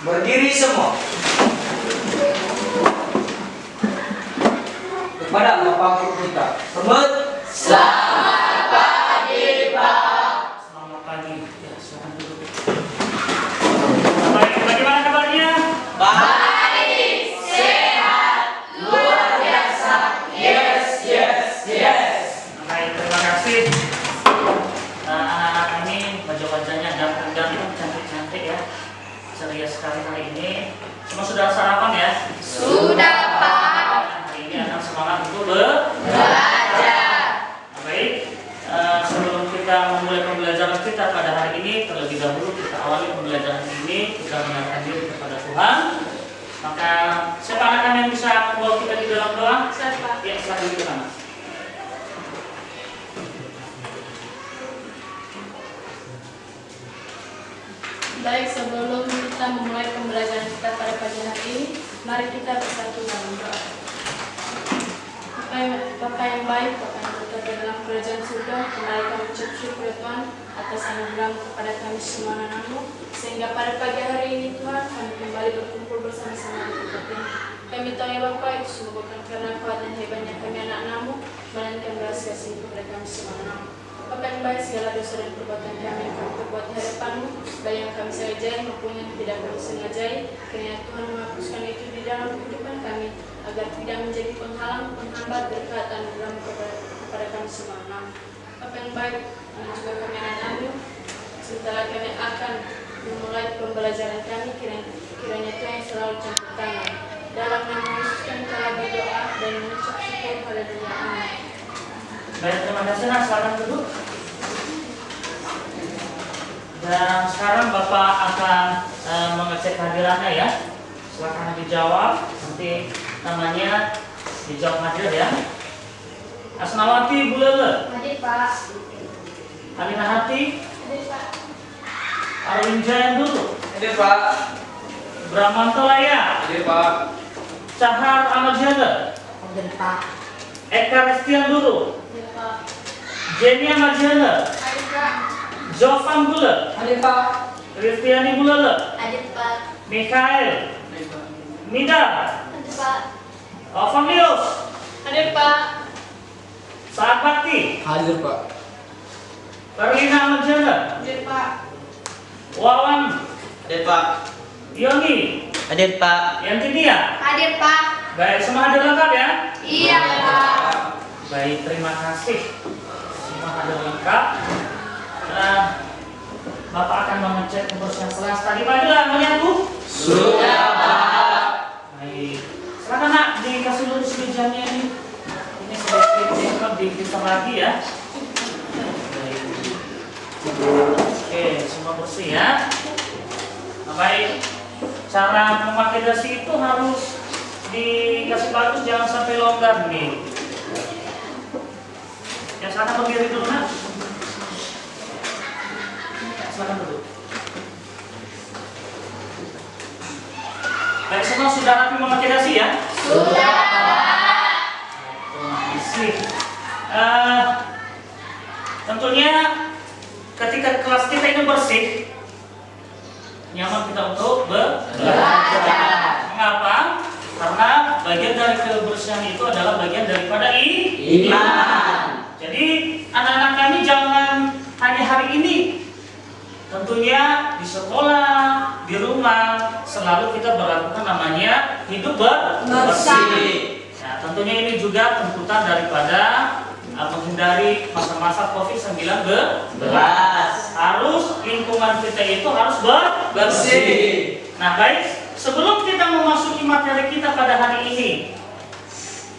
Berdiri semua. Kepada Bapak Guru kita. Selamat. Selamat pagi, Pak. Selamat pagi. Ya, silakan duduk. Baik, bagaimana kabarnya? Baik, sehat, luar biasa. Yes, yes, yes. Baik, terima kasih. Anak-anak ini wajah-wajahnya ganteng-ganteng, cantik-cantik ya. Ceria sekali hari ini. Semua sudah sarapan ya? Sudah, Pak. Hari ini akan semangat untuk Belajar. Baik, sebelum kita memulai pembelajaran kita pada hari ini, terlebih dahulu kita awali pembelajaran ini, kita menyerahkan diri kepada Tuhan. Maka siapa anak yang bisa membawa kita di dalam doa? Siapa? Ya, silakan kita anak. Baik, sebelum kita memulai pembelajaran kita pada pagi hari ini, mari kita bersatu dalam doa. Bapa yang baik, Bapa yang berada dalam kerajaan surga, kembali kami ucap syukur ya Tuhan atas anugerah kepada kami semua anak-Mu, sehingga pada pagi hari ini Tuhan kami kembali berkumpul bersama-sama di tempat ini. Kami tahu ya Bapa, itu semua bukan karena kuat dan hebatnya kami anak-anak-Mu, melainkan belas kasih kepada kami semua anak-Mu. Bapa yang baik, segala dosa dan perbuatan kami yang kami perbuat di hadapan-Mu, baik yang kami sengajai maupun yang tidak kami sengajai, kiranya Tuhan menghapuskan itu di dalam kehidupan kami, agar tidak menjadi penghalang, penghambat berkat anugerah-Mu kepada kami semua anak. Bapa yang baik, dan juga kami anak-anak-Mu, setelah kami akan memulai pembelajaran kami, kiranya Tuhan yang selalu campur tangan. Dalam nama Yesus kami telah berdoa dan mengucap syukur haleluya. Amin. Baik, terima kasih. Nah, silakan duduk. Dan sekarang Bapak akan mengecek hadirannya ya. Silakan dijawab. Nanti namanya dijawab hadir ya. Asnawati Bulele, Hadir Pak. Alina Hati, Hadir Pak. Arwin Jayan dulu, Hadir Pak. Bramanto Laya, Hadir Pak. Cahar Ahmad Jana, Hadir Pak. Eka Restian dulu, Hadir Pak. Jenny Ahmad Jana, Hadir Pak. Jovan Bule, Hadir Pak. Ristiani Bulele, Hadir Pak. Mikhail, Midar, Hadir Pak. Ovanius, Hadir Pak. Saat Bakti, Hadir Pak. Perlina Ahmad Jana, Hadir Pak. Wawan, Hadir Pak. Yoni, Hadir Pak. Yantinia. Hadir Pak. Baik, semua hadir lengkap ya? Iya Pak. Baik, terima kasih. Semua hadir lengkap. Nah, Bapak akan mengecek kebersihan kelas. Tadi pagi lah melihatku? Sudah Pak. Baik. Silakan nak dikasih dulu mejanya ini. Ini sedikit digeser lagi ya. Baik. Oke, semua bersih ya. Nah, baik. Cara memakai dasi itu harus dikasih bagus, jangan sampai longgar nih. Yang silakan berdiri dulu nak. Silakan duduk. Baik, semua sudah rapi memakai dasi ya? Sudah. Terima kasih. Tentunya ketika kelas kita ini bersih, nyaman kita untuk belajar. Mengapa? Karena bagian dari kebersihan itu adalah bagian daripada Iman. Jadi anak-anak kami jangan hanya hari ini, tentunya di sekolah, di rumah selalu kita berlakukan namanya hidup bersih. Nah, tentunya ini juga tuntutan daripada menghindari masa-masa COVID-19. Harus lingkungan kita itu harus Bersih. Nah, baik, sebelum kita memasuki materi kita pada hari ini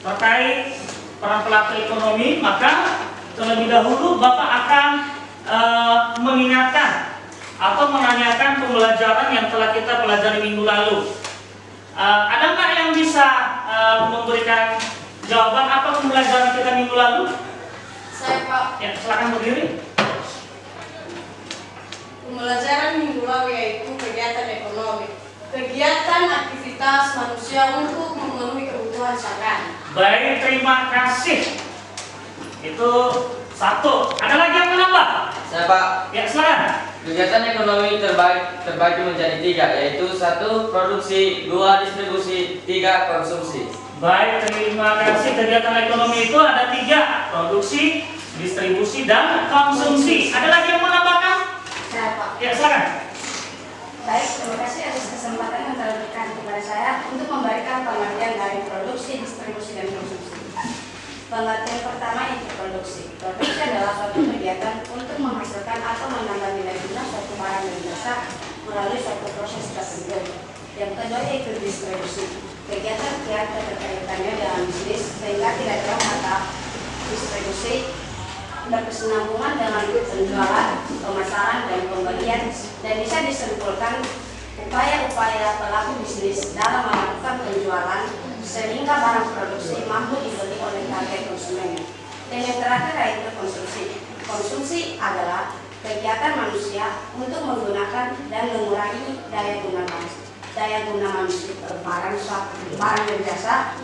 terkait peran pelaku ekonomi, maka terlebih dahulu Bapak akan mengingatkan atau menanyakan pembelajaran yang telah kita pelajari minggu lalu. Ada nggak yang bisa memberikan jawaban apa pembelajaran kita minggu lalu? Saya Pak. Ya, silakan berdiri. Pembelajaran minggu lalu yaitu kegiatan ekonomi. Kegiatan aktivitas manusia untuk memenuhi kebutuhan sehari-hari. Baik, terima kasih. Itu satu. Ada lagi yang menambah? Saya Pak. Ya, silakan. Kegiatan ekonomi terbagi menjadi 3, yaitu 1. Produksi, 2. Distribusi, 3. Konsumsi. Baik, terima kasih. Kegiatan ekonomi itu ada 3, produksi, distribusi, dan konsumsi. Ada lagi yang mau menambahkan? Saya, Pak. Ya, silakan. Baik, terima kasih atas kesempatan yang telah diberikan kepada saya untuk memberikan pengertian dari produksi, distribusi, dan konsumsi. Pengertian pertama yaitu produksi. Produksi adalah suatu kegiatan untuk menghasilkan atau menambah nilai guna suatu barang dan jasa melalui suatu proses tertentu. Yang kedua yaitu distribusi. Kegiatan yang keterkaitannya dalam bisnis sehingga tidak dalam kata distribusi berkesinambungan dengan penjualan, pemasaran, dan pembelian, dan bisa disimpulkan upaya-upaya pelaku bisnis dalam melakukan penjualan sehingga barang produksi mampu dibeli oleh target konsumen. Dan yang terakhir yaitu konsumsi. Konsumsi adalah kegiatan manusia untuk menggunakan dan mengurangi daya guna manusia barang dan jasa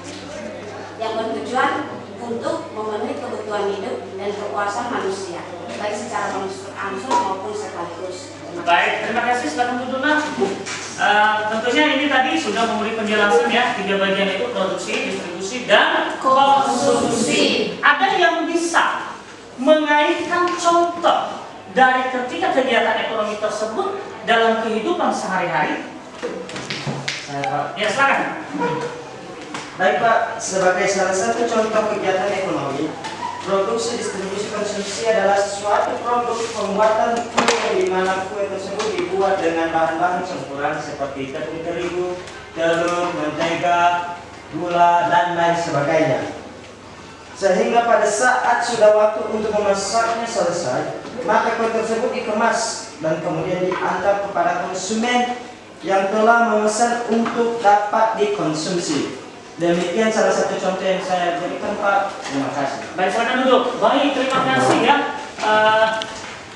yang bertujuan untuk memenuhi kebutuhan hidup dan kepuasan manusia, baik secara langsung maupun sekaligus. Baik, terima kasih. Silakan Bu Duna. Tentunya ini tadi sudah memberi penjelasan ya, 3 bagian itu produksi, distribusi, dan konsumsi. Ada yang bisa mengaitkan contoh dari ketika kegiatan ekonomi tersebut dalam kehidupan sehari-hari? Saya, Pak. Ya, silakan. Baik Pak, sebagai salah satu contoh kegiatan ekonomi, produksi, distribusi, konsumsi adalah suatu produk pembuatan kue di mana kue tersebut dibuat dengan bahan-bahan campuran seperti tepung terigu, telur, mentega, gula, dan lain sebagainya. Sehingga pada saat sudah waktu untuk memasaknya selesai, maka kue tersebut dikemas dan kemudian diantar kepada konsumen yang telah memesan untuk dapat dikonsumsi. Demikian salah satu contoh yang saya berikan Pak. Terima kasih. Baik, silakan duduk. Baik, terima kasih ya.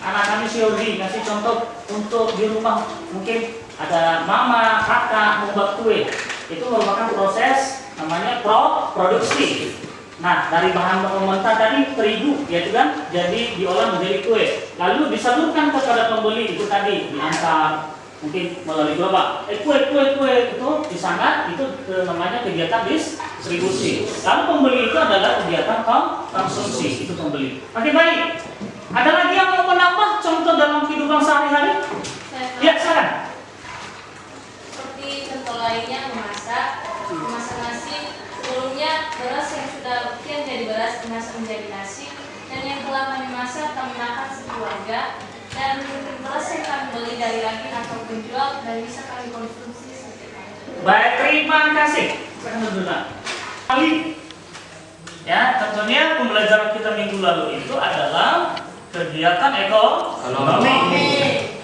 Anak kami si Yodi ngasih contoh untuk di rumah. Mungkin ada mama, kakak membuat kue. Itu merupakan proses namanya produksi. Nah, dari bahan baku mentah tadi terigu, ya kan? Jadi diolah menjadi kue. Lalu disalurkan kepada pembeli itu tadi diantar. Mungkin melalui gerobak, kue itu di sana itu namanya kegiatan distribusi. Lalu pembeli itu adalah kegiatan konsumsi, itu pembeli. Oke, baik. Ada lagi yang mau menambah contoh dalam kehidupan sehari-hari? Ya, silakan. Seperti contoh lainnya memasak nasi. Sebelumnya beras yang sudah rukian jadi beras dimasak menjadi nasi, dan yang telah memasak kami makan sekeluarga. Dan beras yang kami beli dari agen atau penjual dan bisa kami konsumsi setiap hari. Baik, terima kasih. Kali ya, tentunya pembelajaran kita minggu lalu itu adalah kegiatan ekonomi.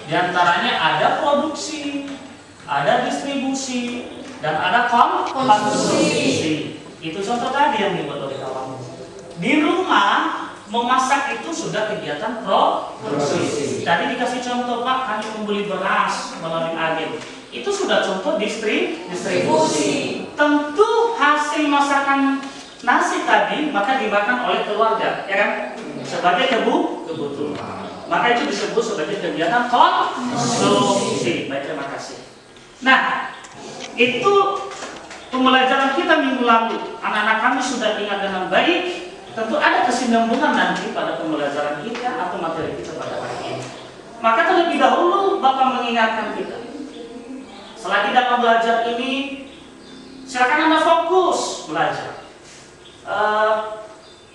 Di antaranya ada produksi, ada distribusi, dan ada konsumsi. Itu contoh tadi yang dibuat oleh kawan. Di rumah memasak itu sudah kegiatan produksi. Tadi dikasih contoh Pak, kami membeli beras melalui agen. Itu sudah contoh distribusi. Tentu hasil masakan nasi tadi maka dimakan oleh keluarga, ya kan? Sebagai kebutuhan. Maka itu disebut sebagai kegiatan konsumsi. Baik, terima kasih. Nah, itu pembelajaran kita minggu lalu. Anak-anak kami sudah ingat dengan baik. Tentu ada kesinambungan nanti pada pembelajaran kita atau materi kita pada hari ini. Maka terlebih dahulu Bapak mengingatkan kita. Selagi dalam belajar ini, silakan Anda fokus belajar.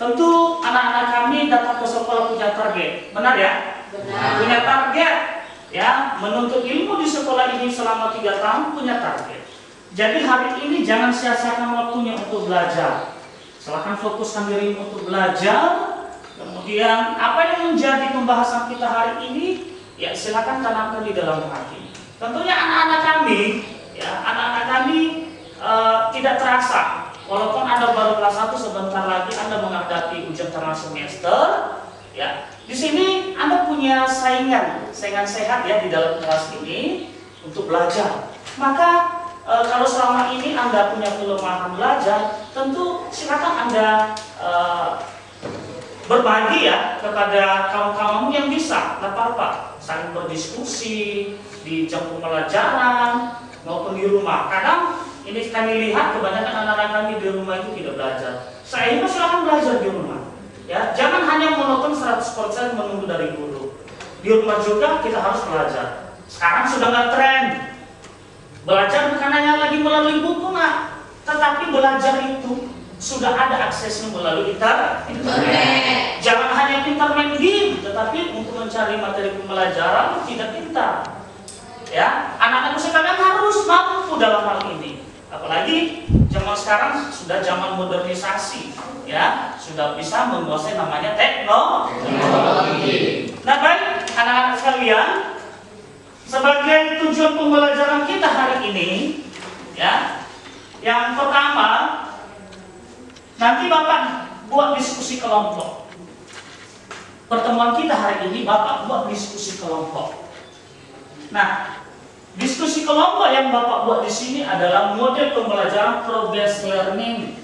Tentu anak-anak kami datang ke sekolah punya target, benar ya? Benar. Punya target, ya, menuntut ilmu di sekolah ini selama 3 tahun punya target. Jadi hari ini jangan sia-siakan waktunya untuk belajar. Silakan fokuskan diri untuk belajar. Kemudian apa yang menjadi pembahasan kita hari ini, ya silakan tanamkan di dalam hati. Tentunya anak-anak kami, tidak terasa. Walaupun Anda baru kelas 1, sebentar lagi Anda menghadapi ujian tengah semester, ya. Di sini Anda punya saingan sehat ya di dalam kelas ini untuk belajar. Maka kalau selama ini Anda punya kelemahan belajar, tentu silakan Anda berbagi ya kepada kawan-kawanmu yang bisa, nggak apa-apa, saling berdiskusi di jam pembelajaran maupun di rumah. Kadang ini kami lihat kebanyakan anak-anak kami di rumah itu tidak belajar. Saya juga silahkan belajar di rumah. Ya, jangan hanya monoton 100% menunggu dari guru. Di rumah juga kita harus belajar. Sekarang sudah nggak tren. Belajar bukan hanya lagi melalui buku, nah, tetapi belajar itu sudah ada aksesnya melalui internet. Jangan hanya pintar main game, tetapi untuk mencari materi pembelajaran tidak pintar. Ya, anak-anak sekalian harus mampu dalam hal ini. Apalagi zaman sekarang sudah zaman modernisasi, ya, sudah bisa menguasai namanya teknologi. Nah, baik anak-anak sekalian, sebagai tujuan pembelajaran kita hari ini, ya, yang pertama, nanti Bapak buat diskusi kelompok. Pertemuan kita hari ini Bapak buat diskusi kelompok. Nah, diskusi kelompok yang Bapak buat di sini adalah model pembelajaran progress learning,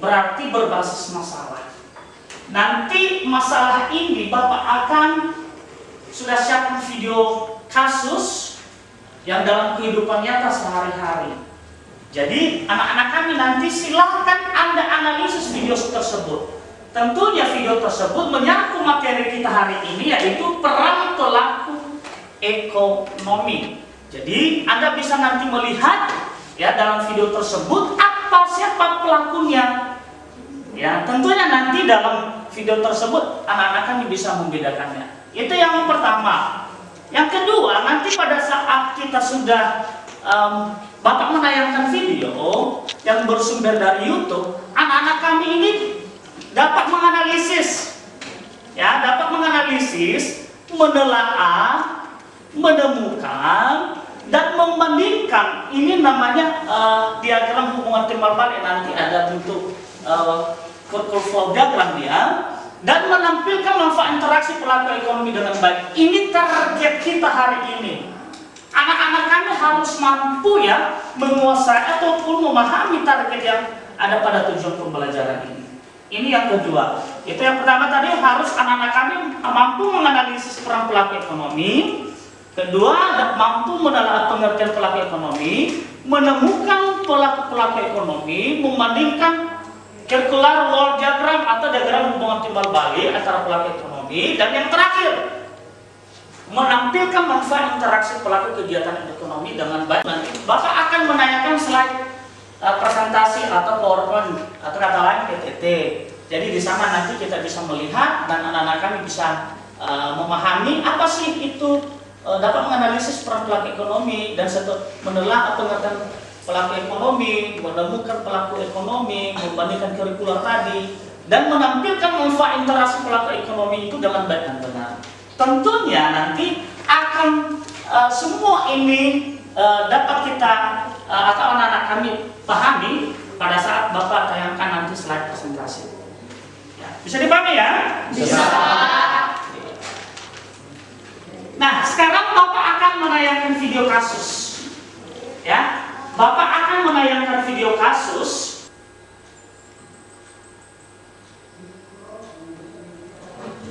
berarti berbasis masalah. Nanti masalah ini Bapak akan sudah siapkan video kasus yang dalam kehidupan nyata sehari-hari. Jadi anak-anak kami nanti silahkan Anda analisis video tersebut. Tentunya video tersebut menyangkut materi kita hari ini, yaitu peran pelaku ekonomi. Jadi Anda bisa nanti melihat ya dalam video tersebut siapa pelakunya. Ya, tentunya nanti dalam video tersebut anak-anak kami bisa membedakannya. Itu yang pertama. Yang kedua, nanti pada saat kita sudah Bapak menayangkan video yang bersumber dari YouTube, anak-anak kami ini dapat menganalisis, ya, menelaah, menemukan, dan membandingkan. Ini namanya diagram hubungan timbal balik. Nanti ada bentuk flow diagram dia, dan menampilkan manfaat interaksi pelaku ekonomi dengan baik. Ini target kita hari ini. Anak-anak kami harus mampu ya menguasai ataupun memahami target yang ada pada tujuan pembelajaran ini. Ini yang kedua. Itu yang pertama tadi, harus anak-anak kami mampu menganalisis peran pelaku ekonomi. Kedua, mampu menelaah pengertian pelaku ekonomi, menemukan pelaku ekonomi, membandingkan circular wall diagram atau diagram hubungan timbal balik antara pelaku ekonomi, dan yang terakhir, menampilkan manfaat interaksi pelaku kegiatan ekonomi dengan baik. Nanti Bapak akan menanyakan slide presentasi atau PowerPoint atau kata lain PPT. Jadi di sana nanti kita bisa melihat dan anak-anak kami bisa memahami apa sih itu, dapat menganalisis peran pelaku ekonomi dan menelaah pengertian pelaku ekonomi, menemukan pelaku ekonomi, membandingkan kurikuler tadi, dan menampilkan manfaat interaksi pelaku ekonomi itu dengan baik dan benar. Tentunya nanti akan semua ini dapat kita atau anak-anak kami pahami pada saat Bapak tayangkan nanti slide presentasi. Ya, bisa dipahami ya? Bisa. Nah, sekarang Bapak akan menayangkan video kasus. Ya, Bapak akan menayangkan video kasus.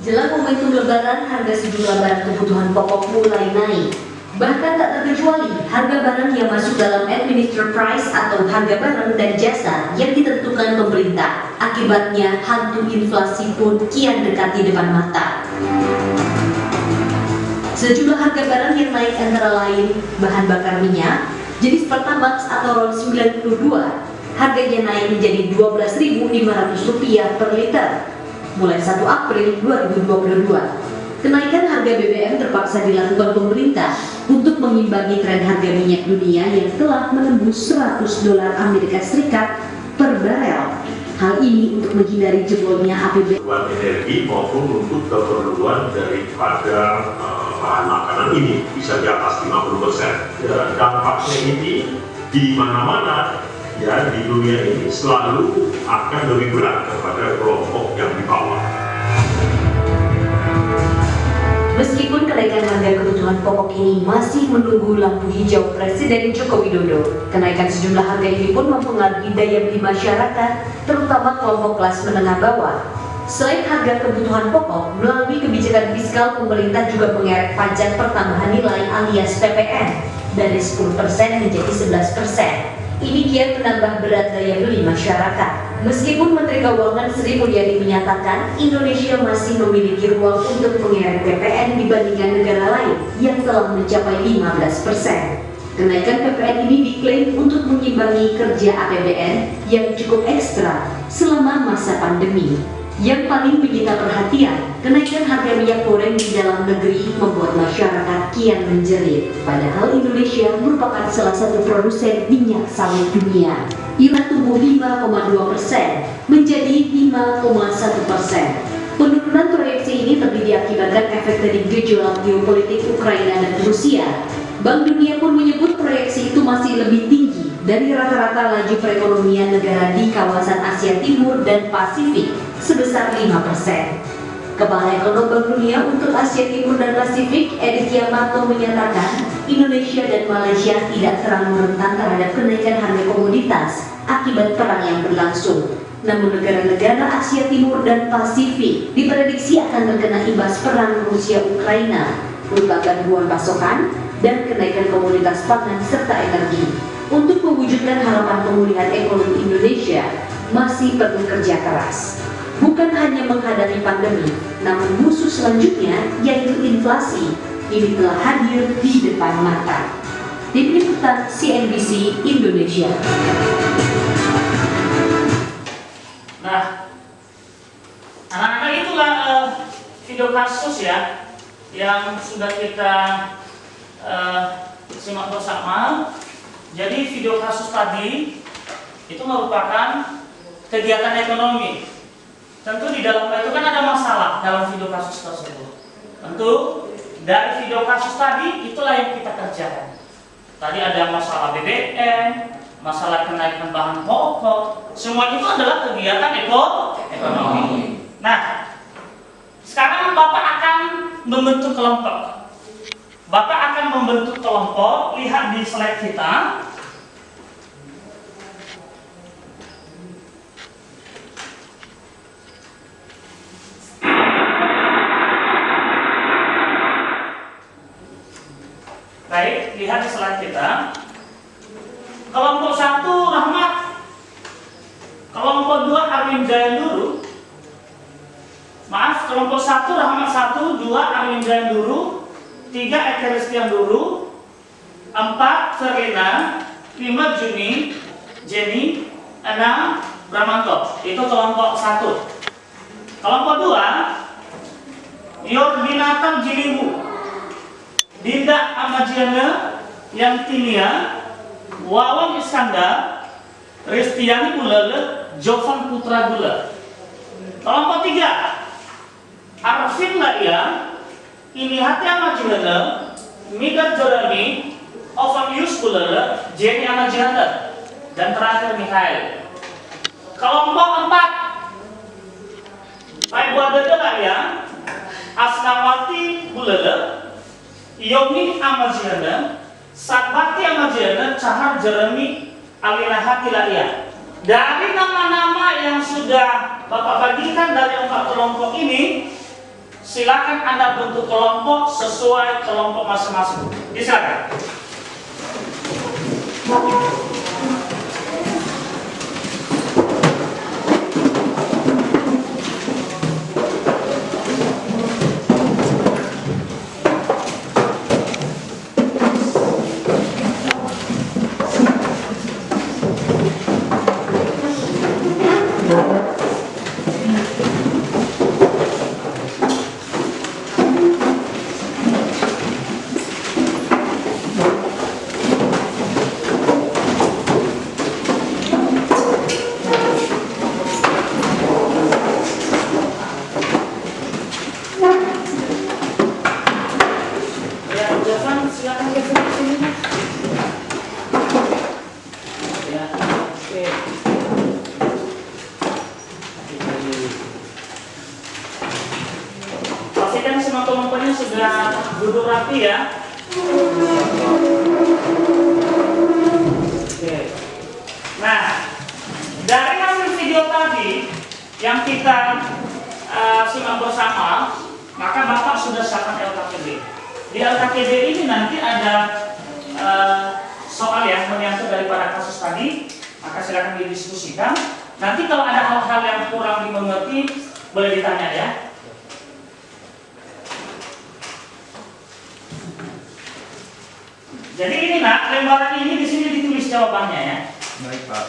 Jelang momentum Lebaran, harga sejumlah barang kebutuhan pokok mulai naik. Bahkan tak terkecuali harga barang yang masuk dalam administered price atau harga barang dan jasa yang ditentukan pemerintah. Akibatnya, hantu inflasi pun kian dekat di depan mata. Sejumlah harga barang yang naik antara lain bahan bakar minyak, jenis Pertamax atau RON 92, harganya naik menjadi Rp12.500 per liter mulai 1 April 2022. Kenaikan harga BBM terpaksa dilakukan pemerintah untuk mengimbangi tren harga minyak dunia yang telah menembus $100 Amerika Serikat per barel. Hal ini untuk menghindari jebolnya APBN energi maupun untuk keperluan daripada bahan makanan ini bisa di atas 50%. Dan dampaknya ini di mana-mana ya di dunia ini selalu akan lebih berat kepada kelompok yang di bawah. Meskipun kenaikan harga kebutuhan pokok ini masih menunggu lampu hijau Presiden Joko Widodo, kenaikan sejumlah harga ini pun mempengaruhi daya beli masyarakat, terutama kelompok kelas menengah bawah. Selain harga kebutuhan pokok, melalui kebijakan fiskal pemerintah juga mengerek pajak pertambahan nilai alias PPN dari 10% menjadi 11%. Ini kian menambah berat daya beli masyarakat. Meskipun Menteri Keuangan Sri Mulyani menyatakan Indonesia masih memiliki ruang untuk mengerek PPN dibandingkan negara lain yang telah mencapai 15%. Kenaikan PPN ini diklaim untuk mengimbangi kerja APBN yang cukup ekstra selama masa pandemi. Yang paling menyita perhatian, kenaikan harga minyak goreng di dalam negeri membuat masyarakat kian menjerit. Padahal Indonesia merupakan salah satu produsen minyak sawit dunia. Ia tumbuh 5,2% menjadi 5,1%. Penurunan proyeksi ini lebih diakibatkan efek dari gejolak geopolitik Ukraina dan Rusia. Bank Dunia pun menyebut proyeksi itu masih lebih tinggi dari rata-rata laju perekonomian negara di kawasan Asia Timur dan Pasifik sebesar 5%. Kepala Ekonom Bank Dunia untuk Asia Timur dan Pasifik, Edith Yamato, menyatakan Indonesia dan Malaysia tidak terlalu rentan terhadap kenaikan harga komoditas akibat perang yang berlangsung. Namun negara-negara Asia Timur dan Pasifik diprediksi akan terkena imbas perang Rusia-Ukraina, berupa gangguan pasokan dan kenaikan komoditas pangan serta energi. Untuk mewujudkan harapan pemulihan ekonomi Indonesia, masih perlu kerja keras. Bukan hanya menghadapi pandemi, namun musuh selanjutnya yaitu inflasi ini telah hadir di depan mata. Tim Liputan CNBC Indonesia. Nah, anak-anak itulah video kasus ya yang sudah kita simak bersama. Jadi video kasus tadi itu merupakan kegiatan ekonomi. Tentu di dalamnya itu kan ada masalah dalam video kasus tersebut. Tentu dari video kasus tadi itulah yang kita kerjakan. Tadi ada masalah BBM, masalah kenaikan bahan pokok, semua itu adalah kegiatan ekonomi. Nah, sekarang Bapak akan membentuk kelompok. Bapak akan membentuk kelompok, lihat di slide kita. Baik, lihat di slide kita. Kelompok 1 Rahmat, kelompok 2 Arwin Jayanduru. Maaf, kelompok 1 Rahmat 1, 2 Arwin Jayanduru, 3 Eka Ristianduru, 4 Ferlina, 5 Juni, Jenny, 6 Bramanto. Itu kelompok 1. Kelompok 2 Yordinatan Jilibu, Dinda Amajiana Yantinia, Wawan Iskandar, Ristiani Bulele, Jovan Putra Gula. Kelompok 3 Arvin Laia, Inihati Amajiana, Midar Jorami, Ovan Yus Bulele, Jenny Amajiana, dan terakhir Mikhail. Kelompok 4 Paibuada Laia, Asnawati Bulele, Yomi Amajiana, Satbakti Amajiana, Cahar Jeremy, Alilahati Laia. Dari nama-nama yang sudah Bapak bagikan dari 4 kelompok ini, silakan Anda bentuk kelompok sesuai kelompok masing-masing. Silakan. Pastikan semua kelompoknya sudah duduk rapi ya. Oke. Nah, dari hasil video tadi yang kita simak bersama, maka Bapak sudah siapkan LKPD. Di LKPD ini nanti ada soal yang menyangkut daripada kasus tadi, maka silakan didiskusikan. Nanti kalau ada hal-hal yang kurang dimengerti, boleh ditanya ya. Jadi ini nak, lembaran ini di sini ditulis jawabannya ya. Baik Pak.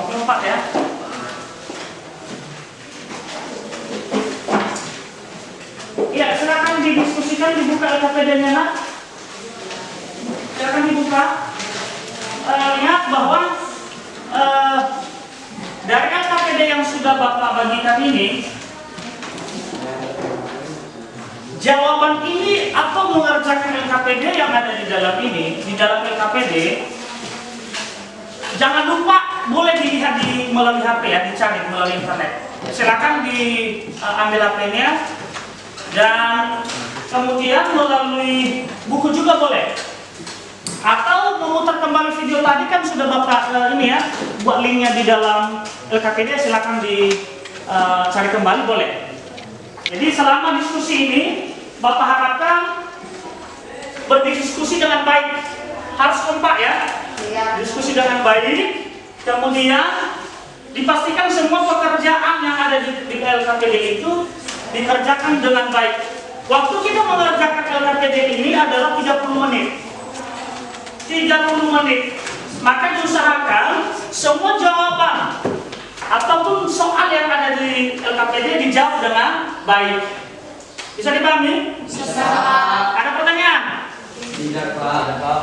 Keempat ya. Ya, silakan didiskusikan, dibuka LKPD-nya nak. Silakan dibuka. Lihat bahwa dari LKPD yang sudah Bapak bagikan ini, jawaban ini atau mengerjakan LKPD yang ada di dalam ini, di dalam LKPD, jangan lupa boleh dilihat melalui HP ya, dicari melalui internet. Silakan diambil HP-nya dan kemudian melalui buku juga boleh. Atau memutar kembali video tadi kan sudah Bapak ini ya, buat linknya di dalam LKPD, silakan dicari kembali boleh. Jadi selama diskusi ini Bapak harapkan berdiskusi dengan baik, harus kompak ya. Diskusi dengan baik, kemudian dipastikan semua pekerjaan yang ada di LKPD itu dikerjakan dengan baik. Waktu kita mengerjakan LKPD ini adalah 30 menit. 30 menit. Maka diusahakan semua jawaban ataupun soal yang ada di LKPD dijawab dengan baik. Bisa dipahami? Bisa. Ada pertanyaan? Tidak Pak, ada Pak.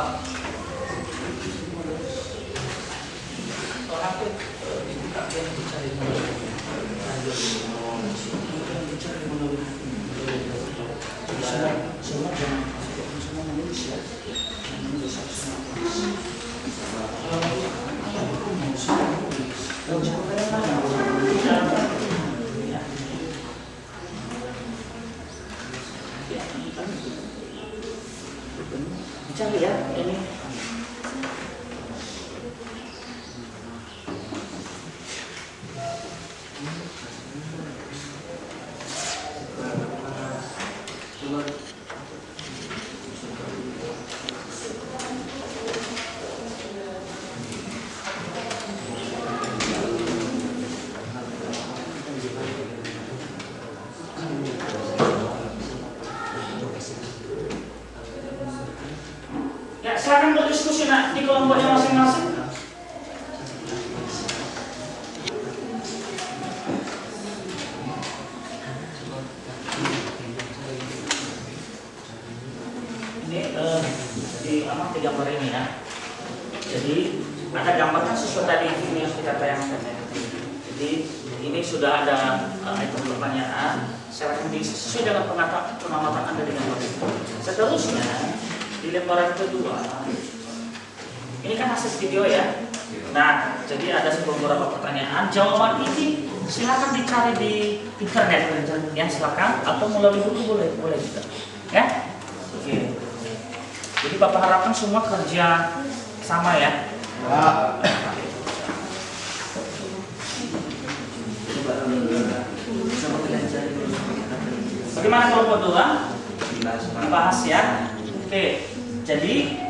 Dicari ya ini. Ya, silakan berdiskusi nak di kelompoknya masing-masing. Ini di gambar ini ya. Jadi ada gambarnya sesuai tadi ini yang kita tayangkan ya. Jadi ini sudah ada item pertanyaan. Silakan sesuai dengan pengamatan Anda di gambar itu. Seterusnya di lembaran kedua, ini kan hasil video ya. Nah, jadi ada beberapa pertanyaan. Jawaban ini silakan dicari di internet, ya silakan, atau melalui buku boleh juga, ya. Oke. Jadi Bapak harapkan semua kerja sama ya. Bagaimana kelompok dua? Dibahas ya. Oke. Jadi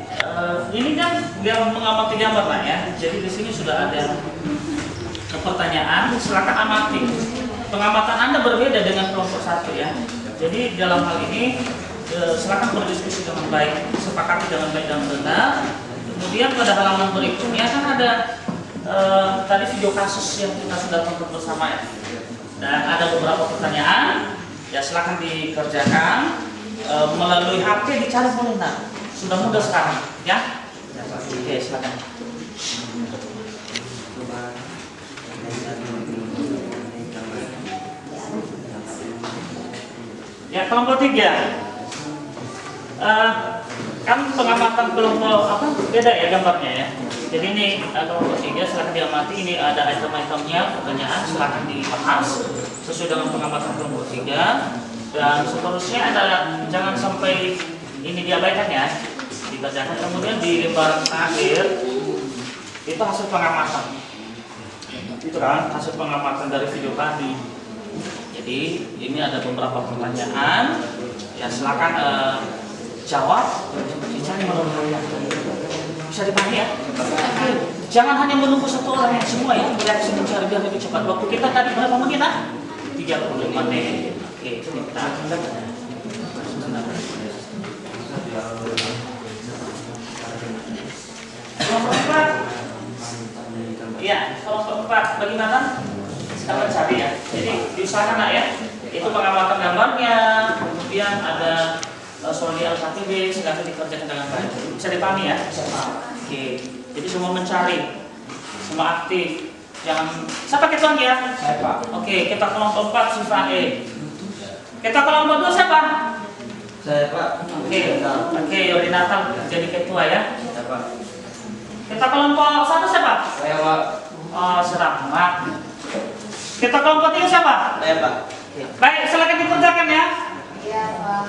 ini kan yang mengamati gambar lah ya. Jadi di sini sudah ada pertanyaan. Silakan amati. Pengamatan Anda berbeda dengan kelompok satu ya. Jadi dalam hal ini silakan berdiskusi dengan baik, sepakati dengan baik dan benar. Kemudian pada halaman berikutnya kan ada tadi video kasus yang kita sudah tonton bersama ya. Dan ada beberapa pertanyaan. Ya silakan dikerjakan melalui HP dicari boleh nak. sudah mudah sekarang, ya? Oke, silakan. Ya, kelompok 3. Kan pengamatan kelompok apa beda ya gambarnya ya. Jadi ini kelompok 3 silahkan diamati, ini ada item-itemnya, pertanyaan silahkan dibahas sesuai dengan pengamatan kelompok 3. Dan seterusnya adalah jangan sampai ini diabaikan ya, dibacakan. Kemudian di lembaran terakhir itu hasil pengamatan, itu kan hasil pengamatan dari video tadi. Jadi ini ada beberapa pertanyaan, ya silakan jawab. Bisa dipahami ya? Jangan hanya menunggu satu orang yang semua ya bereaksi mencari biar lebih cepat. Waktu kita tadi berapa menit? 35 menit. Oke, kita kelompok 4. Ya, kelompok 4 bagaimana? Kita mencari ya. Jadi diusahakan lah ya. Itu pengamatan gambarnya, kemudian ada soal LKTB, silahkan dikerjakan dengan baik. Bisa dipahami ya? Oke. Jadi semua mencari, semua aktif. Jangan siapa ketuanya ya? Saya Pak. Oke, kita kelompok 4 sifat E. Kita kelompok 2 siapa? Saya Pak. Oke, Yori Natal jadi ketua ya. Saya Pak. Kita kelompok 1 siapa? Saya Pak. Oh, Serahmat. Kita kelompok 3 siapa? Saya Pak. Baik, silakan dikerjakan ya. Iya, Pak.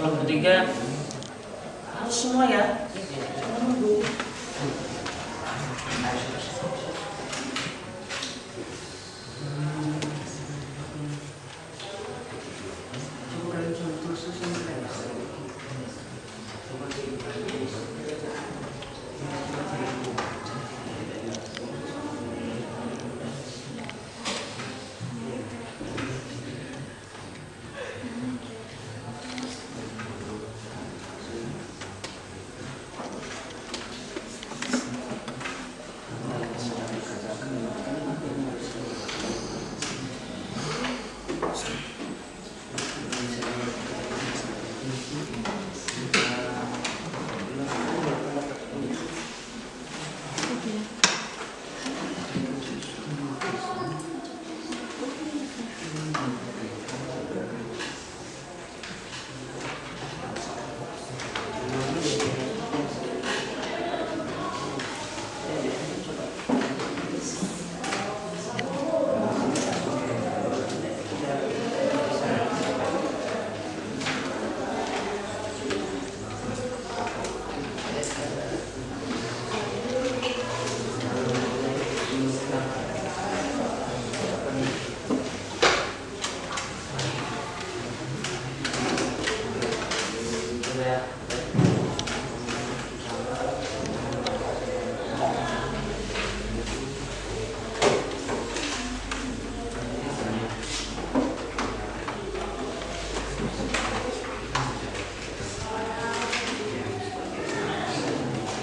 Kelompok 3 harus semua ya.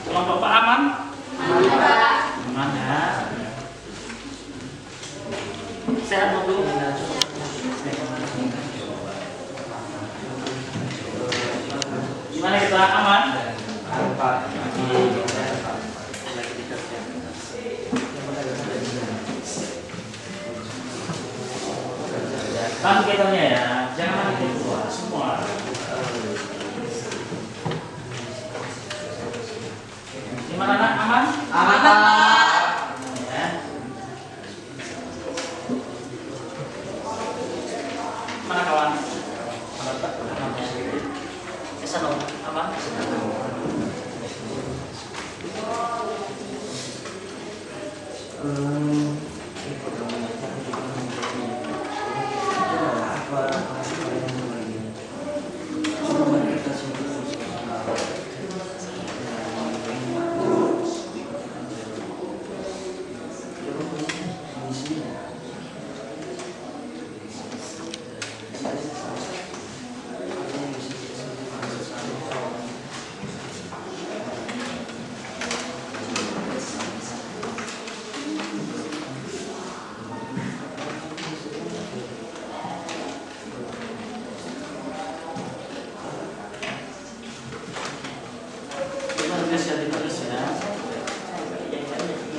Tolong Bapak aman? Aman ya. Sehat dulu. Gimana kita aman? Tahan ketonnya ya, jangan keluar semua. Gimana nak, aman? Aman, Pak. Ya. Mana kawan? Kesana, aman?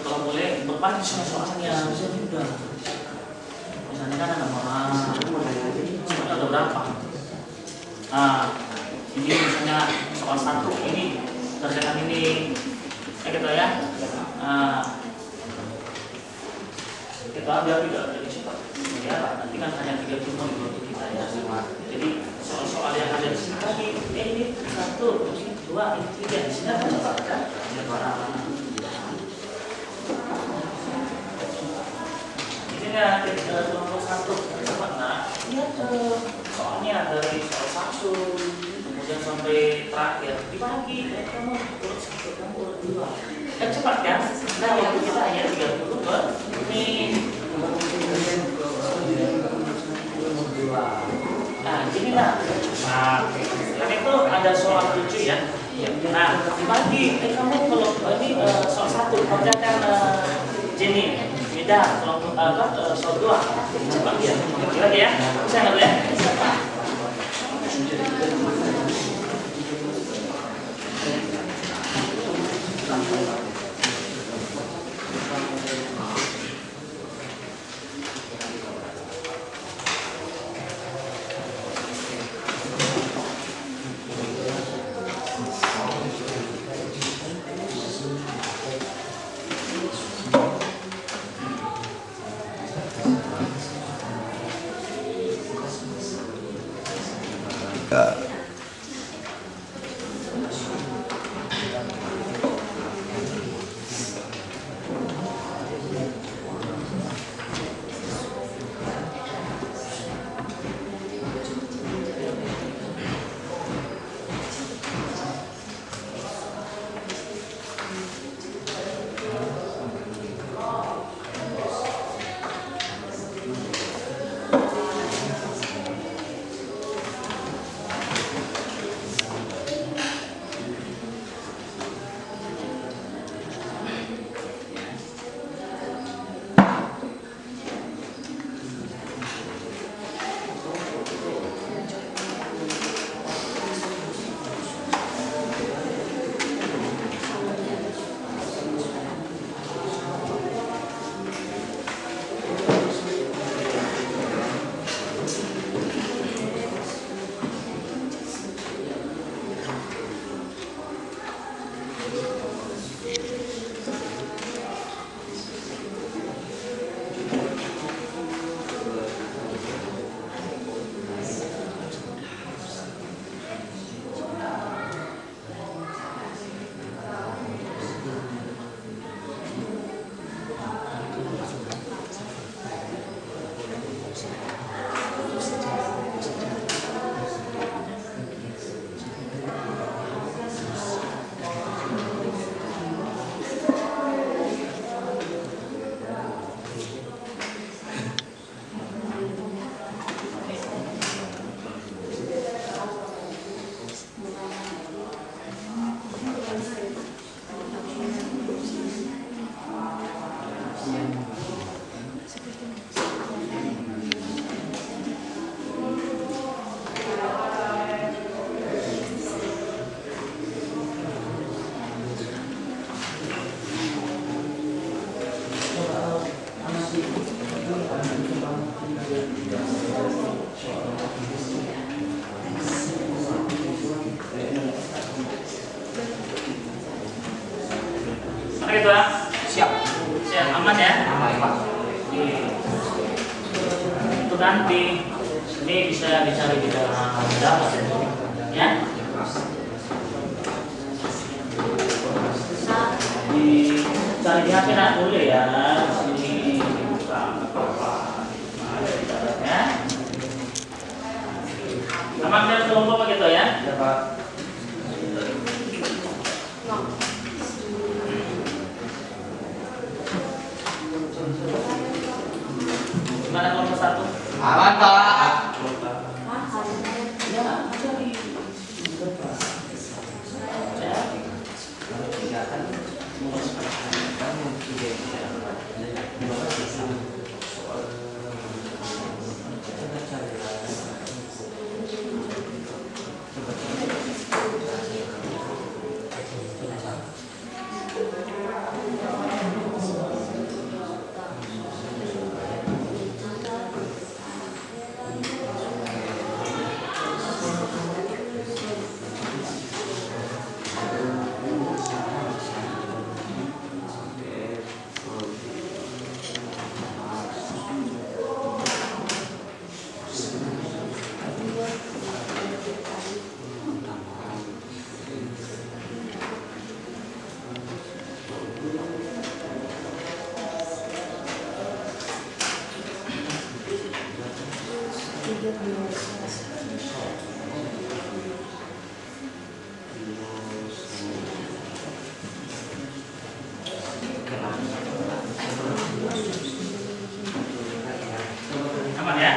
Kalau boleh berbagi soalnya sudah. Misalnya kan ada orang, ada berapa? Nah, ini misalnya soal 1 ini kerjakan ini, gitu ya. Kita biar tidak jadi cepat. Ya, nanti kan hanya 3 jumlah untuk kita ya. Jadi soal-soal yang ada di sini tadi, ini 1, ini 2, ini 3, di sini ada cepat kan? Ada barang. Ini ya, kita kelompok 1 cepat nak. Lihat soalnya dari soal 1 kemudian sampai terakhir dibagi. Kamu urut 1, kamu urut 2. Kan cepat kan? Nah, waktu kita hanya 30 menit. Nah, gini lah. Nah, yang itu ada soal 7 ya. Nah, dibagi. Kamu kalau ini soal 1 kerjakan Jenny. Beda kelompok soal 2. Cepat ya. Lagi ya. Saya nggak ya. Oke Tuan. Siap. Siap, aman ya? Aman, Pak. Itu nanti ini bisa dicari di dalam daftar ya. Dicari di HP nak boleh ya. Sini dibuka apa-apa. Ada di dalamnya. Aman dan kelompok begitu ya? Ya, Pak. Gimana kelompok 1? Aman, Pak. Ya, ada di aman ya?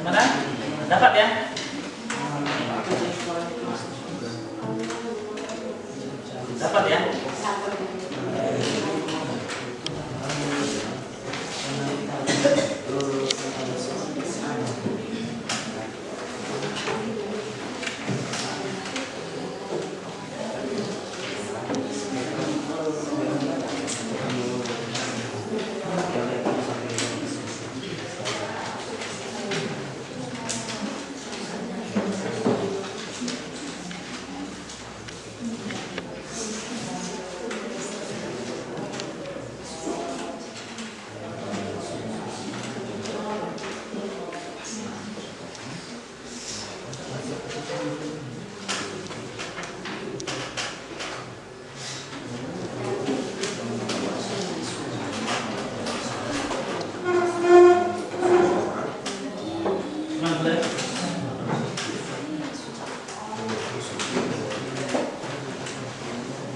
Mana? Dapat ya? Dapat ya?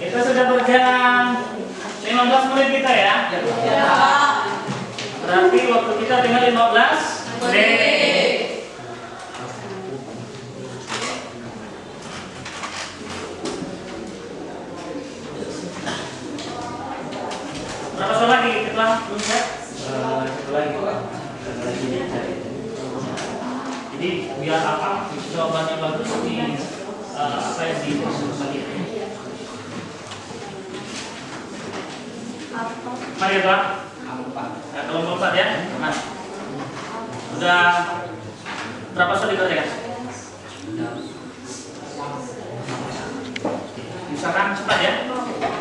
Kita sudah berjalan 15 menit kita ya. Berarti waktu kita tinggal 15 menit. Berapa soal lagi? Kita belum set. Lagi, Pak. Jadi biar apa jawabannya bagus di apa yang ditulis tadi. Mari Pak. Ya, kelompok 4 ya. Nah, sudah berapa soal dikerjakan? Misalkan cepat ya.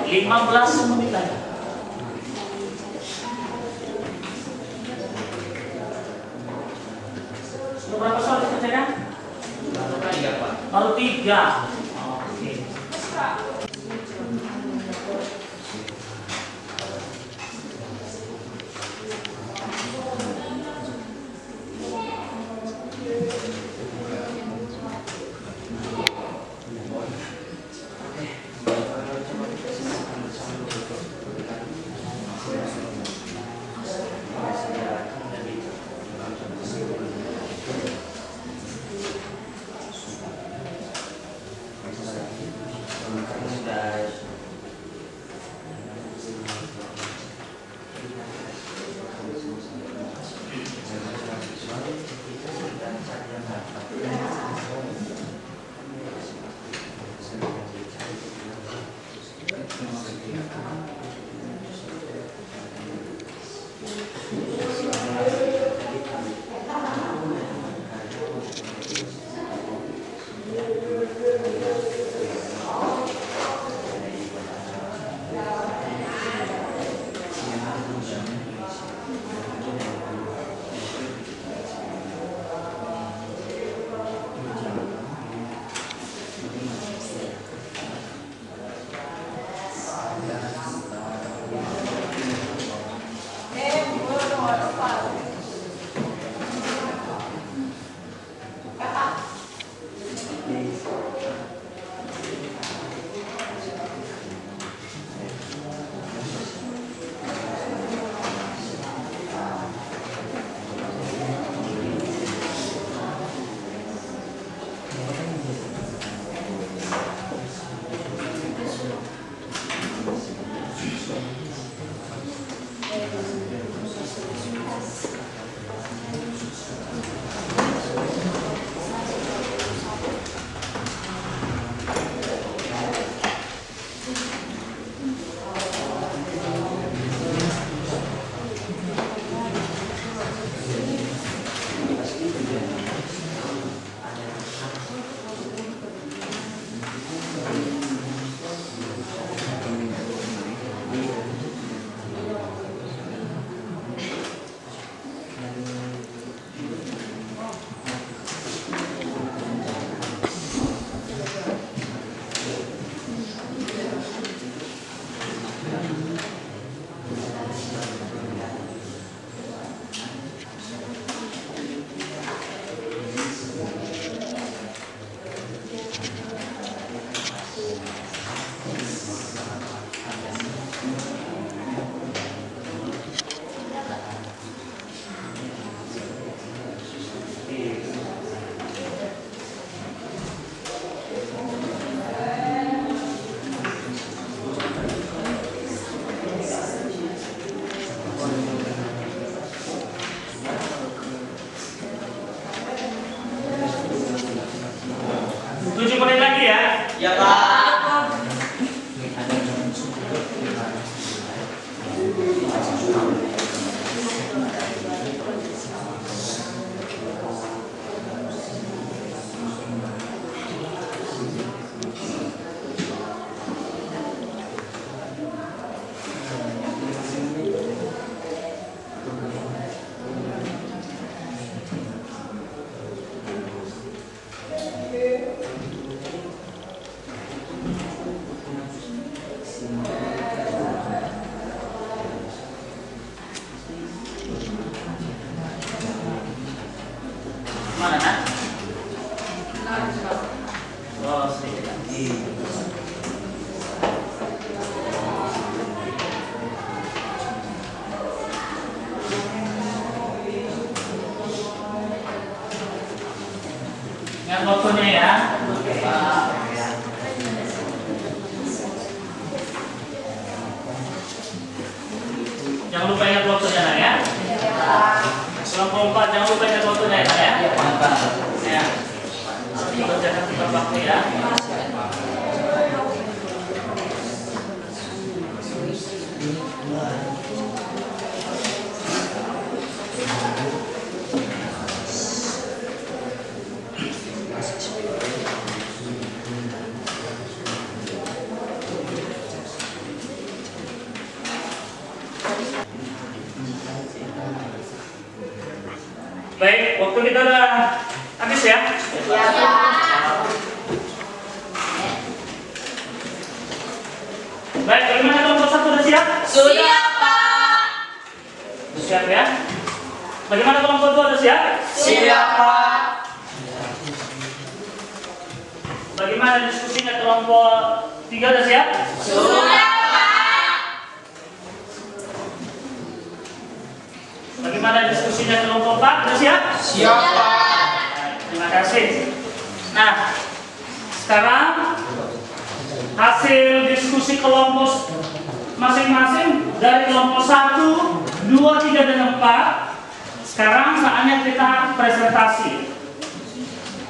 15 menit lagi. Sudah berapa soal dikerjakan? Baru 3. Oke. Ya, Pak. Mana nak? Oh, sedikit. Ingat waktunya ya. Jangan lupa ingat waktunya nak ya. Kelompok 4 jangan lupa ingat waktunya ya nak ya. Ya. Kerjakan tepat waktu ya. Baik, waktu kita udah habis ya. Baik, bagaimana kelompok 1 sudah siap? Sudah, Pak. Siap ya. Bagaimana kelompok 2 sudah siap? Siap, Pak. Bagaimana diskusinya kelompok 3 sudah siap? Sudah, Pak. Bagaimana diskusinya kelompok 4 sudah siap? Siap, Pak. Terima kasih. Nah, sekarang hasil diskusi kelompok masing-masing dari kelompok 1, 2, 3, dan 4. Sekarang saatnya kita presentasi.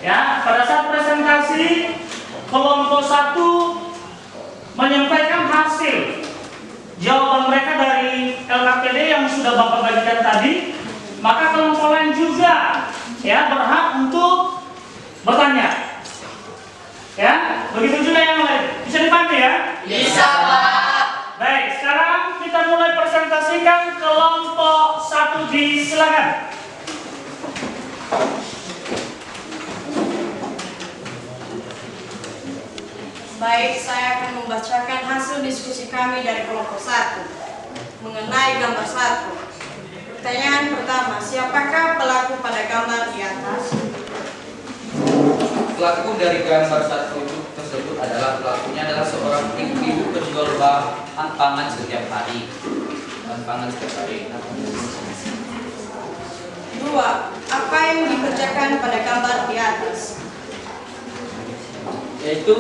Ya, pada saat presentasi kelompok 1 menyampaikan hasil jawaban mereka dari LKPD yang sudah Bapak bagikan tadi, maka kelompok lain juga ya berhak untuk bertanya. Ya, begitu juga yang lain. Bisa dibantu ya? Bisa, Pak. Baik, sekarang kita mulai presentasikan kelompok 1, silakan. Baik, saya akan membacakan hasil diskusi kami dari kelompok 1 mengenai gambar 1. Pertanyaan pertama, siapakah pelaku pada gambar di atas? Pelaku dari gambar 1 tersebut pelakunya adalah seorang ibu penjual bahan pangan setiap hari. Dua, apa yang dikerjakan pada gambar di atas? Yaitu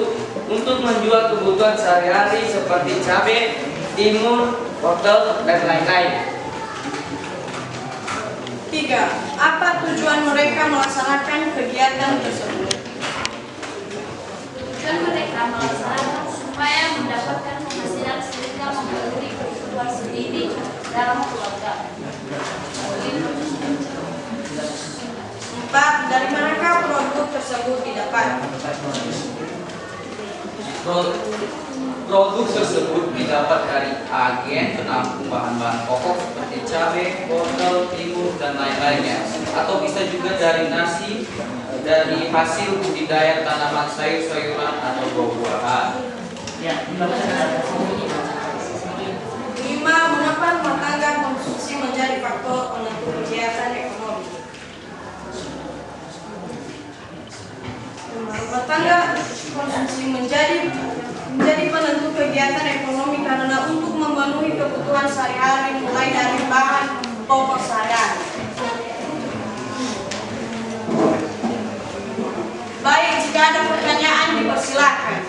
untuk menjual kebutuhan sehari-hari seperti cabai, timun, wortel, dan lain-lain. Tiga, apa tujuan mereka melaksanakan kegiatan tersebut? Tujuan mereka melaksanakan supaya mendapatkan penghasilan sehingga memenuhi kebutuhan sendiri dalam keluarga. Empat, dari manakah produk tersebut didapat? Produk tersebut didapat dari agen penampung bahan-bahan pokok seperti cabai, wortel, timun, dan lain-lainnya. Atau bisa juga dari nasi, dari hasil budidaya tanaman sayur-sayuran atau buah-buahan. Ya, Lima, mengapa rumah tangga konsumsi menjadi faktor penentu kegiatan ekonomi? Rumah tangga konsumsi menjadi penentu kegiatan ekonomi karena untuk memenuhi kebutuhan sehari-hari mulai dari bahan pokok sehari-hari. Baik, jika ada pertanyaan dipersilakan.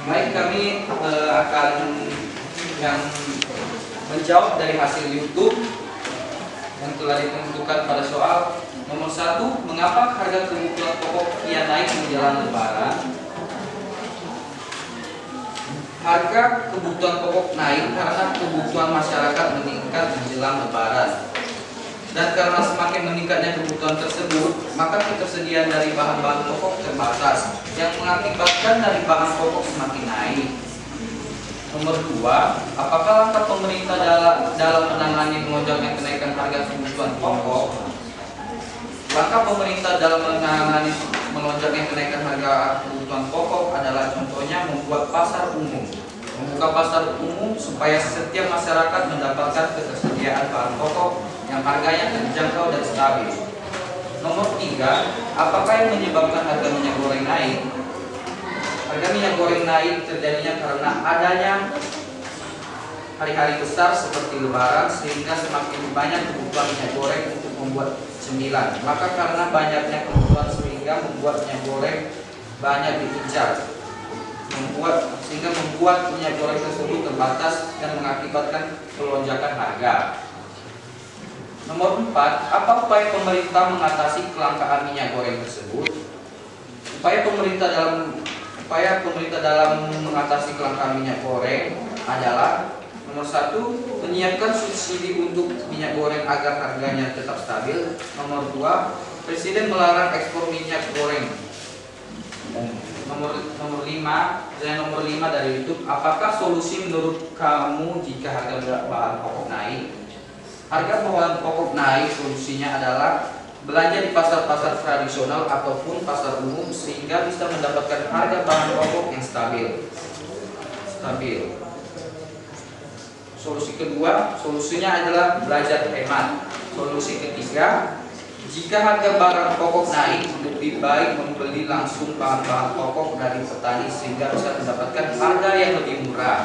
Baik, kami akan yang menjawab dari hasil YouTube yang telah ditentukan pada soal nomor 1, mengapa harga kebutuhan pokok kian naik menjelang Lebaran? Harga kebutuhan pokok naik karena kebutuhan masyarakat meningkat menjelang Lebaran. Dan karena semakin meningkatnya kebutuhan tersebut, maka ketersediaan dari bahan-bahan pokok terbatas, yang mengakibatkan dari bahan pokok semakin naik. Nomor 2, apakah langkah pemerintah dalam menangani melonjaknya kenaikan harga kebutuhan pokok? Langkah pemerintah dalam menangani melonjaknya kenaikan harga kebutuhan pokok adalah contohnya membuat pasar umum. Membuka pasar umum supaya setiap masyarakat mendapatkan ketersediaan bahan pokok yang harganya terjangkau dan stabil. Nomor 3, apakah yang menyebabkan harga minyak goreng naik? Harga minyak goreng naik terjadinya karena adanya hari-hari besar seperti Lebaran, sehingga semakin banyak kebutuhan minyak goreng untuk membuat cemilan. Maka karena banyaknya kebutuhan sehingga membuat minyak goreng banyak diincar, sehingga membuat minyak goreng tersebut terbatas dan mengakibatkan pelonjakan harga. Nomor 4, apa upaya pemerintah mengatasi kelangkaan minyak goreng tersebut? Upaya pemerintah dalam mengatasi kelangkaan minyak goreng adalah nomor 1, menyiapkan subsidi untuk minyak goreng agar harganya tetap stabil. Nomor 2, Presiden melarang ekspor minyak goreng. Nomor 5 dari YouTube, apakah solusi menurut kamu jika harga bahan pokok naik? Harga bahan pokok naik, solusinya adalah belanja di pasar-pasar tradisional ataupun pasar umum sehingga bisa mendapatkan harga bahan pokok yang stabil. Solusi kedua, solusinya adalah belajar hemat. Solusi ketiga, jika harga barang pokok naik, lebih baik membeli langsung bahan-bahan pokok dari petani sehingga bisa mendapatkan harga yang lebih murah.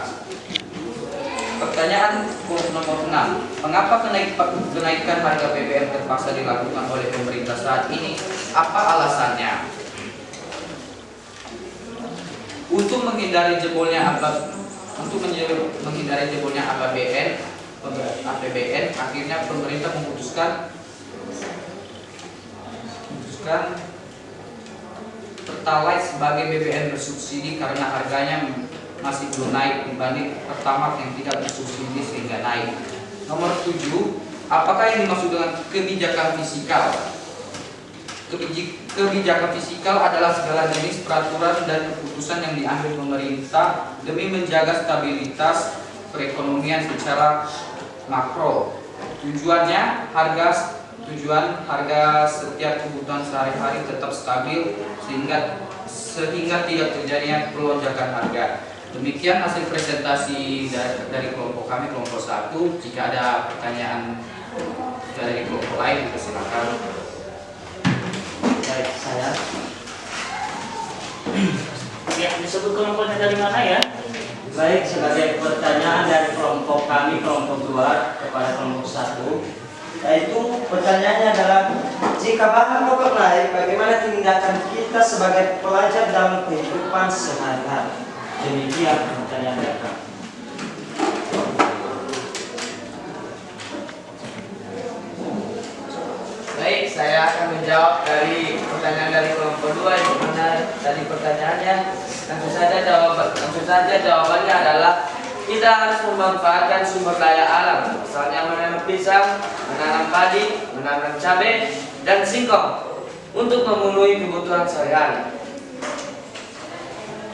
Pertanyaan nomor 6, mengapa kenaikan harga BBM terpaksa dilakukan oleh pemerintah saat ini? Apa alasannya? Untuk menghindari jebolnya APBN, akhirnya pemerintah memutuskan Pertalite sebagai BBM bersubsidi karena harganya masih belum naik dibanding Pertamax yang tidak bersubsidi sehingga naik. Nomor 7, apakah yang dimaksud dengan kebijakan fiskal? Kebijakan fiskal adalah segala jenis peraturan dan keputusan yang diambil pemerintah demi menjaga stabilitas perekonomian secara makro. Tujuan harga setiap kebutuhan sehari-hari tetap stabil sehingga tidak terjadinya pelonjakan harga. Demikian hasil presentasi dari kelompok kami, kelompok 1. Jika ada pertanyaan dari kelompok lain, silakan. Baik, saya. Ya, disebut kelompoknya dari mana ya? Baik, sebagai pertanyaan dari kelompok kami, kelompok 2 kepada kelompok 1, yaitu pertanyaannya adalah, jika bahan pokok naik, bagaimana tindakan kita sebagai pelajar dalam kehidupan sehari-hari? Demikian pertanyaan mereka. Baik, saya akan menjawab dari pertanyaan dari kelompok 2 yang mana tadi pertanyaannya tentu saja jawabannya adalah kita harus memanfaatkan sumber daya alam, misalnya menanam pisang, menanam padi, menanam cabai dan singkong untuk memenuhi kebutuhan sehari-hari.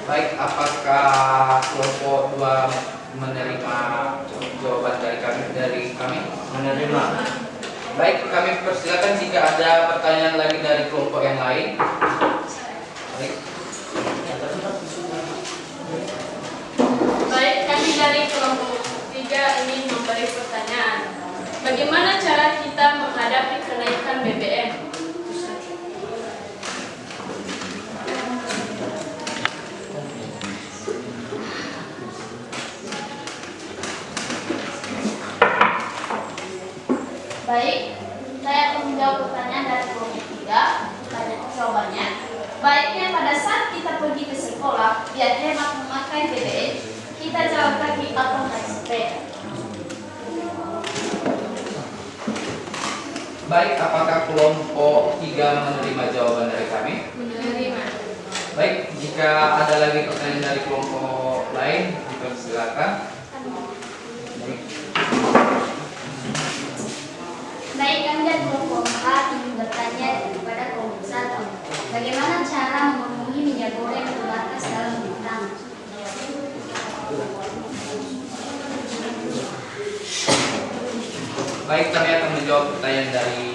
Baik, apakah kelompok 2 menerima jawaban dari kami? Menerima. Baik, kami persilakan jika ada pertanyaan lagi dari kelompok yang lain. Baik. Baik, kami dari kelompok 3 ingin memberi pertanyaan. Bagaimana cara kita menghadapi kenaikan BBM? Baik, saya akan menjawab pertanyaan dari kelompok 3. Jawabannya, baiknya pada saat kita pergi ke sekolah, biar hemat memakai BBM, kita jalan kaki atau naik sepeda. Baik, apakah kelompok 3 menerima jawaban dari kami? Menerima. Baik, jika ada lagi pertanyaan dari kelompok lain, dipersilakan. Baik, kami dari kelompok 4 ingin bertanya kepada kelompok 1. Bagaimana cara memenuhi minyak goreng terbatas dalam gudang? Baik, kami akan menjawab pertanyaan dari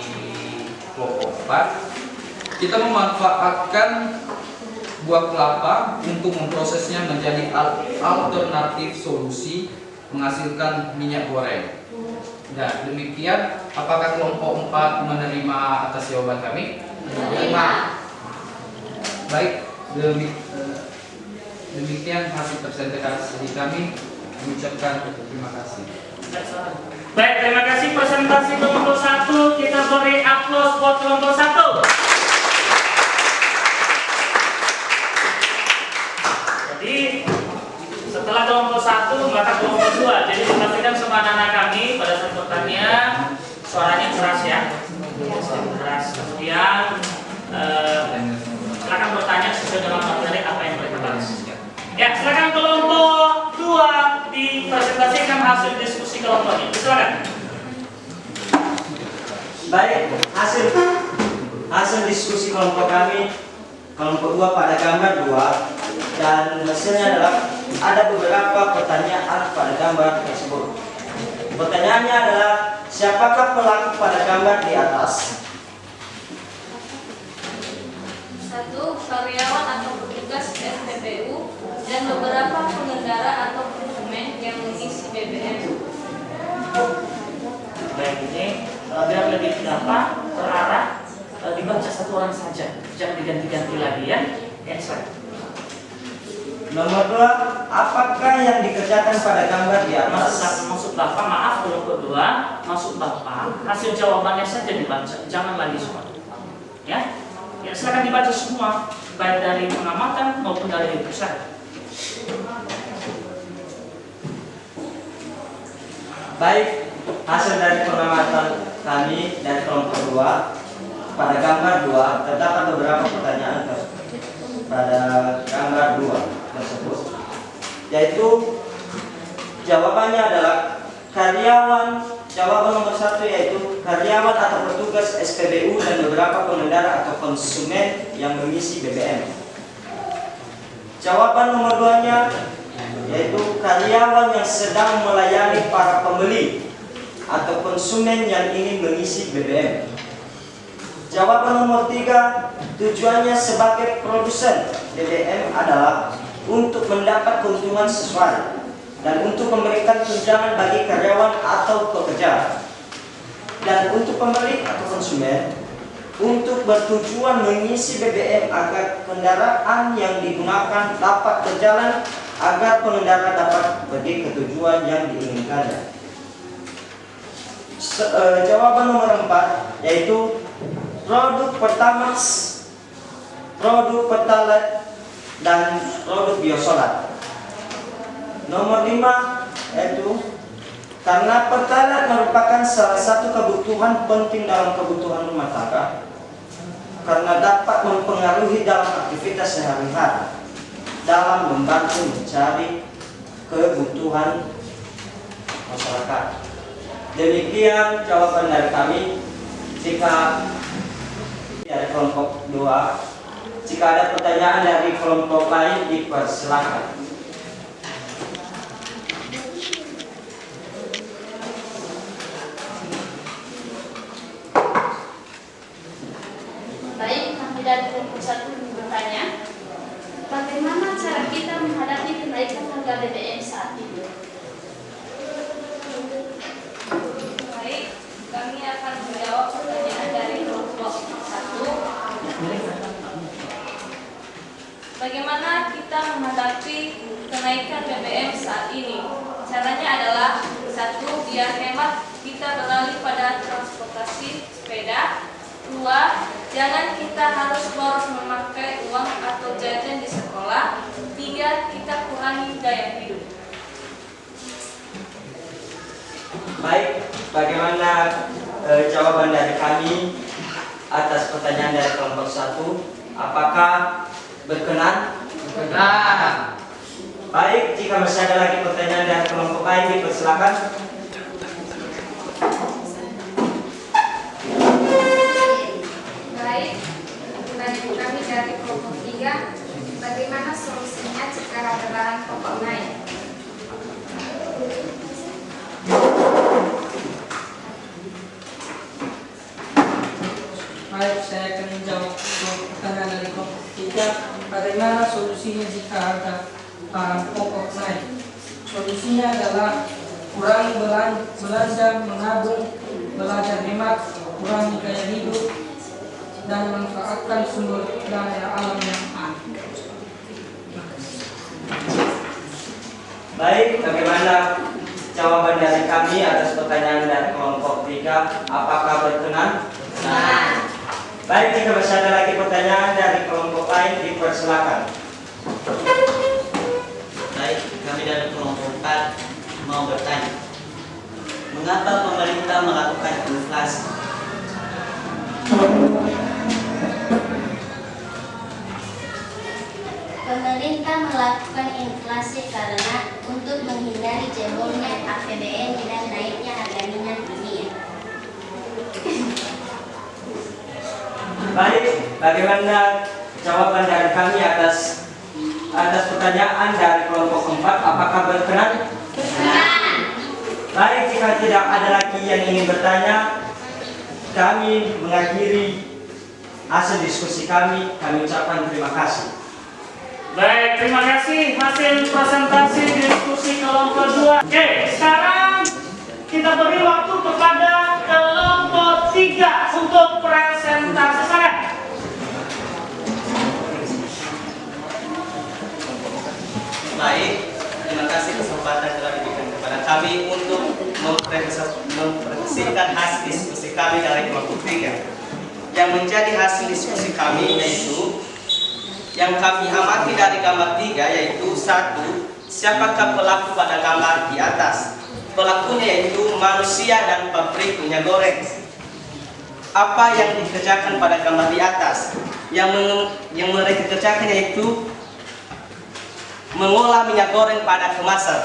kelompok 4. Kita memanfaatkan buah kelapa untuk memprosesnya menjadi alternatif solusi menghasilkan minyak goreng. Nah, demikian, apakah kelompok 4 menerima atas jawaban kami? Menerima. Baik, demikian hasil presentasi kami. Mengucapkan terima kasih. Baik, terima kasih presentasi kelompok 1. Kita beri aplaus buat kelompok 1. Jadi setelah kelompok 1 maka kelompok 2. Jadi dipastikan semua anak-anak kami pada saat bertanya suaranya keras ya. Keras. Kemudian silakan bertanya sesuai dengan materi apa yang mereka bahas. Ya, silakan kelompok 2 dipresentasikan hasil diskusi kelompoknya. Silakan. Baik, hasil diskusi kelompok kami, kelompok 2 pada gambar 2, dan hasilnya adalah ada beberapa pertanyaan pada gambar tersebut. Pertanyaannya adalah, siapakah pelaku pada gambar di atas? 1. Karyawan atau petugas SPBU dan beberapa pengendara atau konsumen yang mengisi BBM. Baik, ini biar lebih terarah, dibaca satu orang saja, jangan diganti-ganti lagi ya. Ya, silakan. Nomor 2, apakah yang dikerjakan pada gambar di atas? Maksud Bapak, maaf kelompok 2, maksud Bapak, hasil jawabannya saja dibaca, jangan lagi semua. Ya, ya silakan dibaca semua, baik dari pengamatan maupun dari pusat. Baik, hasil dari pengamatan kami dari kelompok 2 pada gambar 2 terdapat beberapa pertanyaan pada gambar 2 tersebut, yaitu jawabannya adalah jawaban nomor 1 yaitu karyawan atau petugas SPBU dan beberapa pengendara atau konsumen yang mengisi BBM. Jawaban nomor 2-nya yaitu karyawan yang sedang melayani para pembeli atau konsumen yang ingin mengisi BBM. Jawaban nomor 3, tujuannya sebagai produsen BBM adalah untuk mendapat keuntungan sesuai dan untuk memberikan tunjangan bagi karyawan atau pekerja. Dan untuk pembeli atau konsumen, untuk bertujuan mengisi BBM agar kendaraan yang digunakan dapat berjalan agar pengendara dapat pergi ke tujuan yang diinginkannya. Jawaban nomor 4 yaitu produk Pertamax, produk Pertalite, dan produk biosolar. Nomor 5 yaitu karena Pertalite merupakan salah satu kebutuhan penting dalam kebutuhan rumah tangga karena dapat mempengaruhi dalam aktivitas sehari-hari dalam membantu mencari kebutuhan masyarakat. Demikian jawaban dari kami. Jika dari kelompok 2, jika ada pertanyaan dari kelompok lain, dipersilakan. Baik, kami dari kelompok 1 bertanya, bagaimana cara kita menghadapi kenaikan harga BBM saat ini? Baik, kami akan menjawab pertanyaan dari kelompok 1. Bagaimana kita menghadapi kenaikan BBM saat ini? Caranya adalah 1. Biar hemat, kita beralih pada transportasi sepeda. 2. Jangan kita harus boros memakai uang atau jajan di sekolah. 3. Kita kurangi gaya hidup. Baik, bagaimana jawaban dari kami atas pertanyaan dari kelompok 1. Apakah berkenan? Berkenan. Baik, jika masih ada lagi pertanyaan dari kelompok lain, dipersilakan. Baik, pertanyaan kami dari kelompok 3, bagaimana solusinya jika harga bahan pokok naik? Baik, saya akan menjawab pertanyaan dari kelompok 3. Bagaimana solusinya jika harga bahan pokok naik? Solusinya adalah kurangi belanja, menabung, belajar hemat, kurangi gaya hidup, dan manfaatkan sumber daya alam yang ada. Baik, bagaimana jawaban dari kami atas pertanyaan dari kelompok 3? Apakah berkenan? Baik, jika masih ada lagi pertanyaan dari kelompok lain, dipersilakan. Baik, kami dari kelompok 4 mau bertanya. Mengapa pemerintah melakukan inflasi? Pemerintah melakukan inflasi karena untuk menghindari jebolnya APBN dan naiknya harga minyak dunia. Baik, bagaimana jawaban dari kami atas pertanyaan dari kelompok 4? Apakah berkenan? Berkenan. Baik, jika tidak ada lagi yang ingin bertanya, kami mengakhiri hasil diskusi kami. Kami ucapkan terima kasih. Baik, terima kasih hasil presentasi diskusi kelompok 2. Oke, sekarang kita beri waktu kepada kelompok 3 untuk presentasi saya. Baik, terima kasih kesempatan telah diberikan kepada kami untuk mempresentasikan hasil diskusi kami dari kelompok 3. Yang menjadi hasil diskusi kami yaitu yang kami amati dari gambar 3 yaitu 1. Siapakah pelaku pada gambar di atas? Pelakunya yaitu manusia dan pabrik minyak goreng. Apa yang dikerjakan pada gambar di atas? Yang mereka kerjakan yaitu mengolah minyak goreng pada kemasan.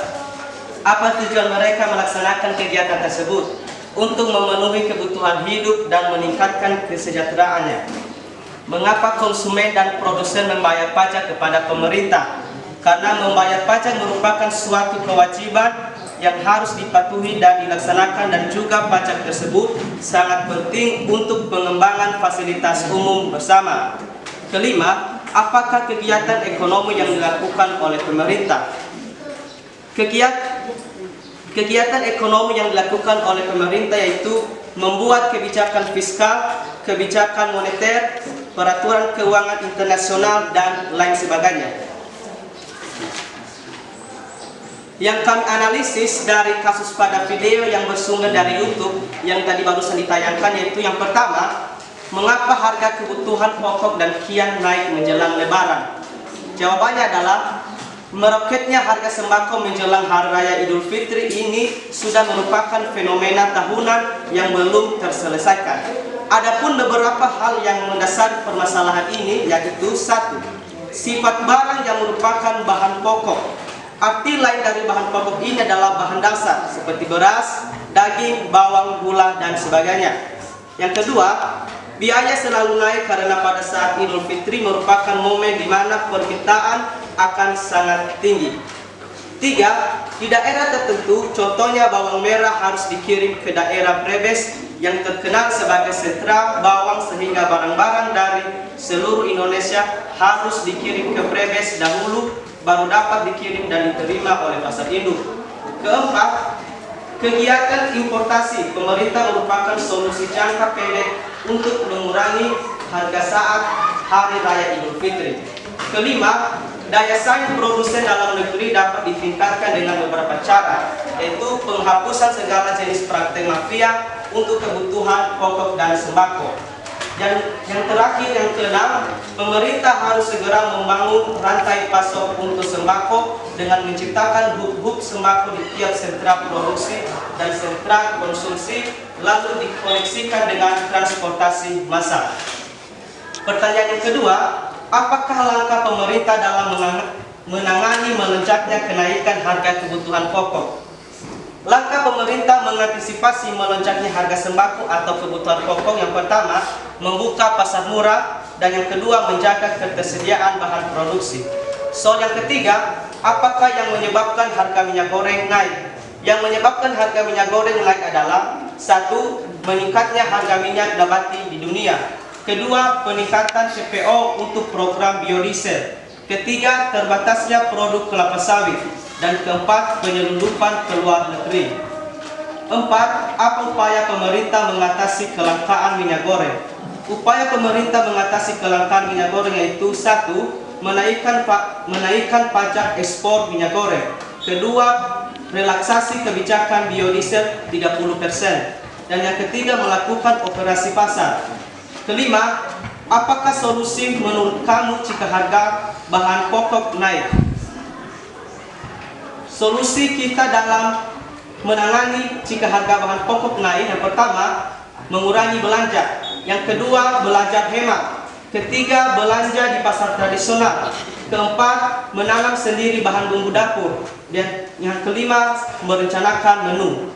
Apa tujuan mereka melaksanakan kegiatan tersebut? Untuk memenuhi kebutuhan hidup dan meningkatkan kesejahteraannya. Mengapa konsumen dan produsen membayar pajak kepada pemerintah? Karena membayar pajak merupakan suatu kewajiban yang harus dipatuhi dan dilaksanakan, dan juga pajak tersebut sangat penting untuk pengembangan fasilitas umum bersama. Kelima, apakah kegiatan ekonomi yang dilakukan oleh pemerintah? Kegiatan ekonomi yang dilakukan oleh pemerintah yaitu membuat kebijakan fiskal, kebijakan moneter, peraturan keuangan internasional, dan lain sebagainya. Yang kami analisis dari kasus pada video yang bersumber dari YouTube yang tadi barusan ditayangkan, yaitu yang pertama, mengapa harga kebutuhan pokok dan kian naik menjelang Lebaran? Jawabannya adalah meroketnya harga sembako menjelang Hari Raya Idul Fitri ini sudah merupakan fenomena tahunan yang belum terselesaikan. Adapun beberapa hal yang mendasari permasalahan ini yaitu 1. Sifat barang yang merupakan bahan pokok. Arti lain dari bahan pokok ini adalah bahan dasar seperti beras, daging, bawang, gula, dan sebagainya. Yang kedua, biaya selalu naik karena pada saat Idul Fitri merupakan momen di mana permintaan akan sangat tinggi. 3. Di daerah tertentu, contohnya bawang merah harus dikirim ke daerah Brebes yang terkenal sebagai sentra bawang, sehingga barang-barang dari seluruh Indonesia harus dikirim ke Brebes dahulu baru dapat dikirim dan diterima oleh pasar induk. Keempat, kegiatan importasi pemerintah merupakan solusi jangka pendek untuk mengurangi harga saat Hari Raya Idul Fitri. Kelima, daya saing produsen dalam negeri dapat ditingkatkan dengan beberapa cara, yaitu penghapusan segala jenis praktek mafia untuk kebutuhan pokok dan sembako. yang terakhir, yang keenam, pemerintah harus segera membangun rantai pasok untuk sembako dengan menciptakan hub-hub sembako di tiap sentra produksi dan sentra konsumsi, lalu dikoneksikan dengan transportasi massal. Pertanyaan yang kedua, apakah langkah pemerintah dalam menangani melonjaknya kenaikan harga kebutuhan pokok? Langkah pemerintah mengantisipasi melonjaknya harga sembako atau kebutuhan pokok yang pertama, membuka pasar murah, dan yang kedua, menjaga ketersediaan bahan produksi. Soal yang ketiga, apakah yang menyebabkan harga minyak goreng naik? Yang menyebabkan harga minyak goreng naik adalah: satu, meningkatnya harga minyak nabati di dunia. Kedua, peningkatan CPO untuk program biodiesel. Ketiga, terbatasnya produk kelapa sawit. Dan keempat, penyelundupan ke luar negeri. Empat, apa upaya pemerintah mengatasi kelangkaan minyak goreng? Upaya pemerintah mengatasi kelangkaan minyak goreng yaitu: satu, menaikkan pajak ekspor minyak goreng. Kedua, relaksasi kebijakan biodiesel 30%. Dan yang ketiga, melakukan operasi pasar. Kelima, apakah solusi menurut kamu jika harga bahan pokok naik? Solusi kita dalam menangani jika harga bahan pokok naik, yang pertama, mengurangi belanja. Yang kedua, belajar hemat. Ketiga, belanja di pasar tradisional. Keempat, menanam sendiri bahan bumbu dapur. Dan yang kelima, merencanakan menu.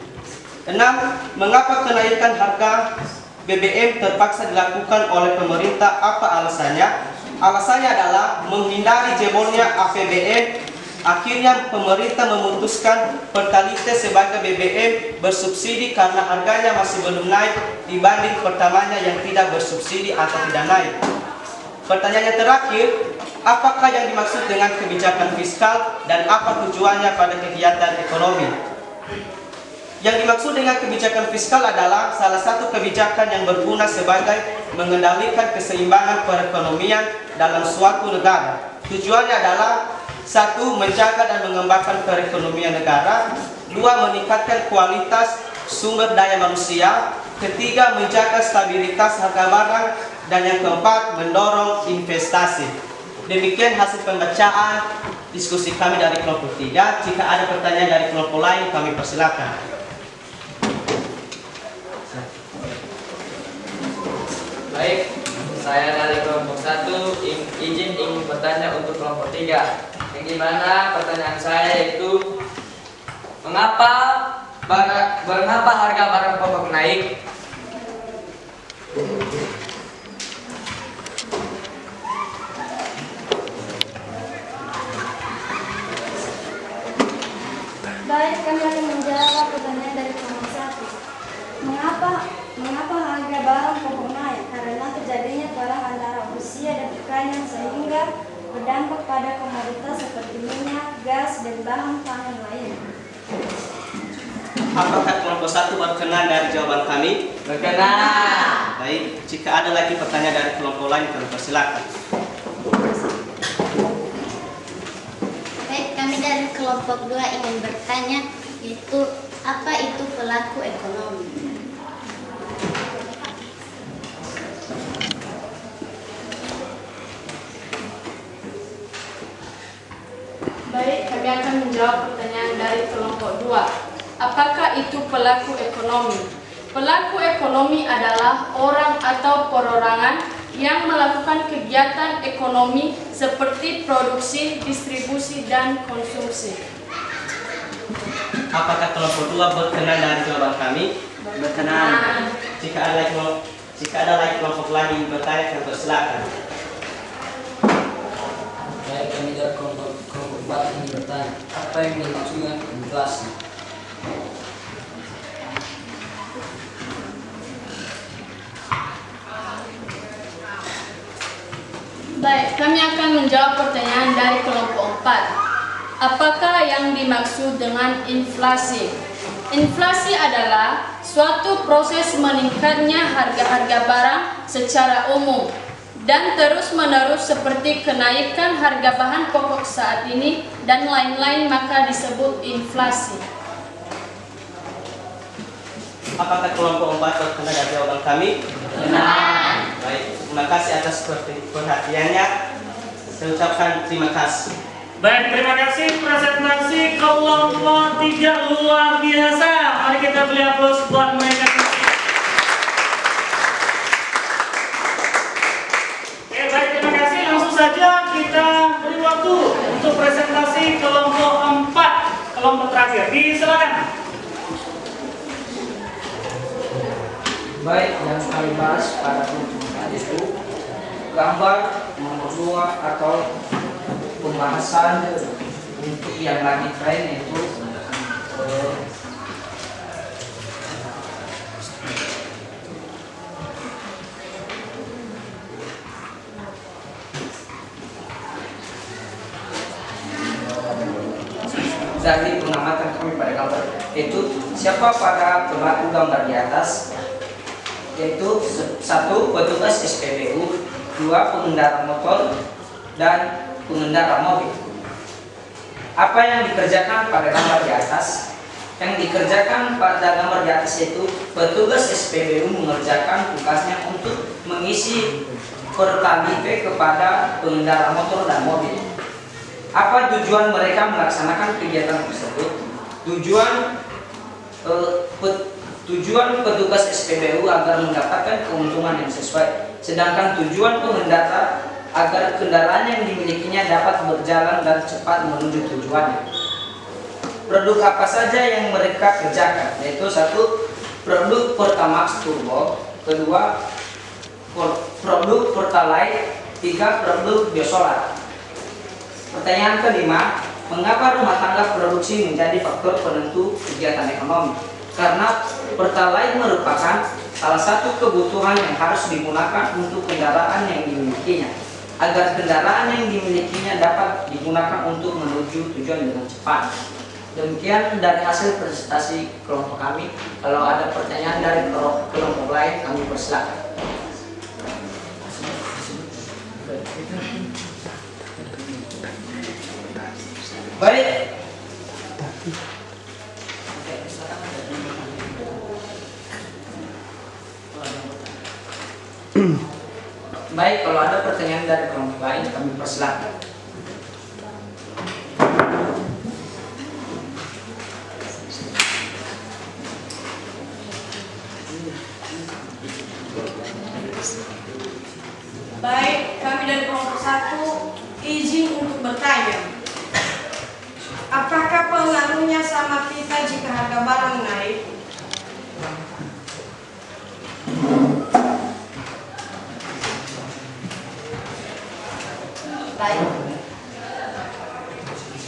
6. Mengapa kenaikan harga BBM terpaksa dilakukan oleh pemerintah? Apa alasannya? Alasannya adalah menghindari jebolnya APBN. Akhirnya pemerintah memutuskan Pertalite sebagai BBM bersubsidi karena harganya masih belum naik dibanding pertamanya yang tidak bersubsidi atau tidak naik. Pertanyaan yang terakhir, apakah yang dimaksud dengan kebijakan fiskal dan apa tujuannya pada kegiatan ekonomi? Yang dimaksud dengan kebijakan fiskal adalah salah satu kebijakan yang berguna sebagai mengendalikan keseimbangan perekonomian dalam suatu negara. Tujuannya adalah: satu, menjaga dan mengembangkan perekonomian negara. Dua, meningkatkan kualitas sumber daya manusia. Ketiga, menjaga stabilitas harga barang. Dan yang keempat, mendorong investasi. Demikian hasil pembacaan diskusi kami dari kelompok 3. Jika ada pertanyaan dari kelompok lain, kami persilakan. Baik, saya dari kelompok 1 ingin bertanya untuk kelompok 3. Yang dimana pertanyaan saya yaitu, mengapa harga barang pokok naik? Baik, kami akan menjawab pertanyaan dari kelompok 1. Mengapa harga barang pokok naik? Karena terjadinya perang antara Rusia dan Ukraina sehingga berdampak pada komoditas seperti minyak, gas, dan bahan pangan lain. Apakah kelompok 1 berkenan dari jawaban kami? Berkenan. Baik, jika ada lagi pertanyaan dari kelompok lain, kami persilakan. Baik, kami dari kelompok 2 ingin bertanya, yaitu apa itu pelaku ekonomi? Baik, kami akan menjawab pertanyaan dari kelompok 2. Apakah itu pelaku ekonomi? Pelaku ekonomi adalah orang atau perorangan yang melakukan kegiatan ekonomi seperti produksi, distribusi, dan konsumsi. Apakah kelompok 2 berkenan dari jawaban kami? Berkenan. Jika ada lagi kelompok lain yang bertanya, kami persilakan. Baik, kami dari kelompok 4 ingin bertanya, apa yang dimaksud dengan inflasi? Baik, kami akan menjawab pertanyaan dari kelompok 4. Apakah yang dimaksud dengan inflasi? Inflasi adalah suatu proses meningkatnya harga-harga barang secara umum dan terus-menerus seperti kenaikan harga bahan pokok saat ini dan lain-lain, maka disebut inflasi. Apakah kelompok 4 berkenan dari jawaban kami? Benar. Baik, terima kasih atas perhatiannya. Saya ucapkan terima kasih. Baik, terima kasih presentasi kelompok 3 luar biasa. Mari kita beri aplaus buat mereka. Oke, baik, terima kasih. Langsung saja kita beri waktu untuk presentasi kelompok 4, kelompok terakhir. Silakan. Baik, yang kami bahas pada kelompok itu gambar nomor 2 atau pembahasan untuk yang lagi tren itu dari pengamatan kami pada gambar itu siapa pada pelaku gambar di atas, yaitu 1 petugas SPBU, 2 pengendara motor, dan pengendara mobil. Apa yang dikerjakan pada gambar di atas? Yang dikerjakan pada gambar di atas itu petugas SPBU mengerjakan tugasnya untuk mengisi pertalite kepada pengendara motor dan mobil. Apa tujuan mereka melaksanakan kegiatan tersebut? Tujuan petugas SPBU agar mendapatkan keuntungan yang sesuai, sedangkan tujuan pengendara agar kendaraan yang dimilikinya dapat berjalan dan cepat menuju tujuannya. Produk apa saja yang mereka kerjakan? Yaitu 1. Produk Pertamax Turbo, 2. Produk Pertalite, 3. Produk Biosolar. Pertanyaan kelima, mengapa rumah tangga produksi menjadi faktor penentu kegiatan ekonomi? Karena Pertalite merupakan salah satu kebutuhan yang harus digunakan untuk kendaraan yang dimilikinya, agar kendaraan yang dimilikinya dapat digunakan untuk menuju tujuan dengan cepat. Demikian dari hasil presentasi kelompok kami. Kalau ada pertanyaan dari kelompok lain, kami persilakan. Baik. Baik, kalau ada pertanyaan dari kelompok lain, kami persilakan. Baik, kami dari kelompok 1 izin untuk bertanya. Apakah pengaruhnya sama kita jika harga barang naik?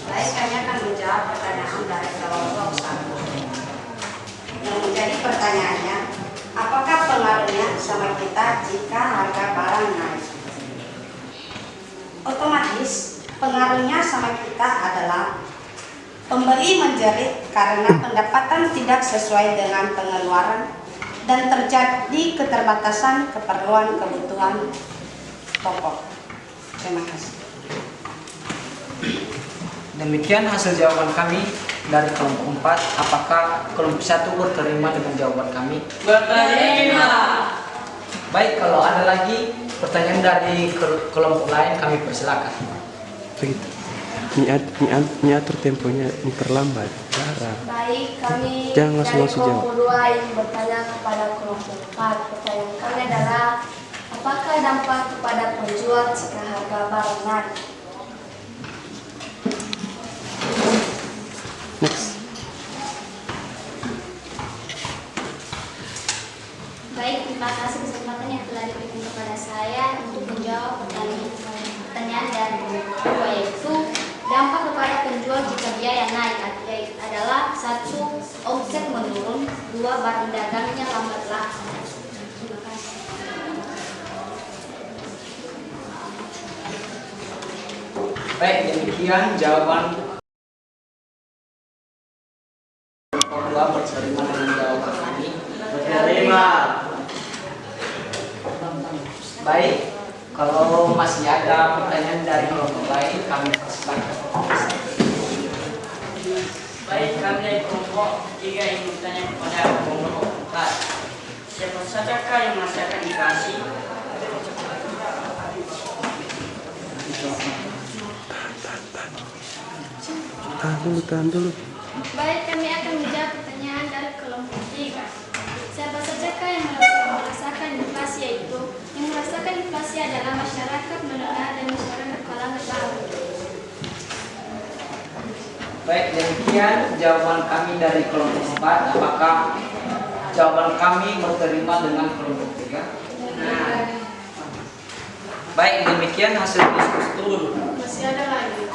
Baik, kami akan menjawab pertanyaan dari kelompok 1. Yang menjadi pertanyaannya, apakah pengaruhnya sama kita jika harga barang naik? Otomatis pengaruhnya sama kita adalah pembeli menjerit karena pendapatan tidak sesuai dengan pengeluaran dan terjadi keterbatasan keperluan kebutuhan pokok. Terima kasih. Demikian hasil jawaban kami dari kelompok 4. Apakah kelompok 1 berterima dengan jawaban kami? Berterima. Baik, kalau ada lagi pertanyaan dari kelompok lain, kami persilakan. Ini atur temponya, diperlambat. Baik, kami Jangan dari langsung jawab. kelompok 2 ingin bertanya kepada kelompok 4. Pertanyaan kami adalah, apakah dampak kepada penjual jika harga barang naik? Next. Baik, terima kasih kesempatan yang telah diberikan kepada saya untuk menjawab pertanyaan dari kelompok 2, yaitu dampak kepada penjual jika biaya naik adalah 1. Omset menurun, 2. Barang dagangnya lambat laku. Terima kasih. Baik, demikian jawaban kelompok 2 berterima dengan jawaban kami. Berterima. Baik, kalau masih ada pertanyaan dari kelompok lain, kami persilakan. Baik, kami dari kelompok 3 ingin bertanya kepada kelompok 4. Siapa sajakah yang masih akan dikasih Tahan dulu. Baik, kami akan menjawab pertanyaan dari kelompok 3. Siapa sajakah yang merasakan inflasi, yaitu yang merasakan inflasi adalah masyarakat menengah dan masyarakat kalangan bawah. Baik, demikian jawaban kami dari kelompok 4. Apakah jawaban kami berterima dengan kelompok 3? Baik, demikian hasil diskusi dulu. Masih ada lagi.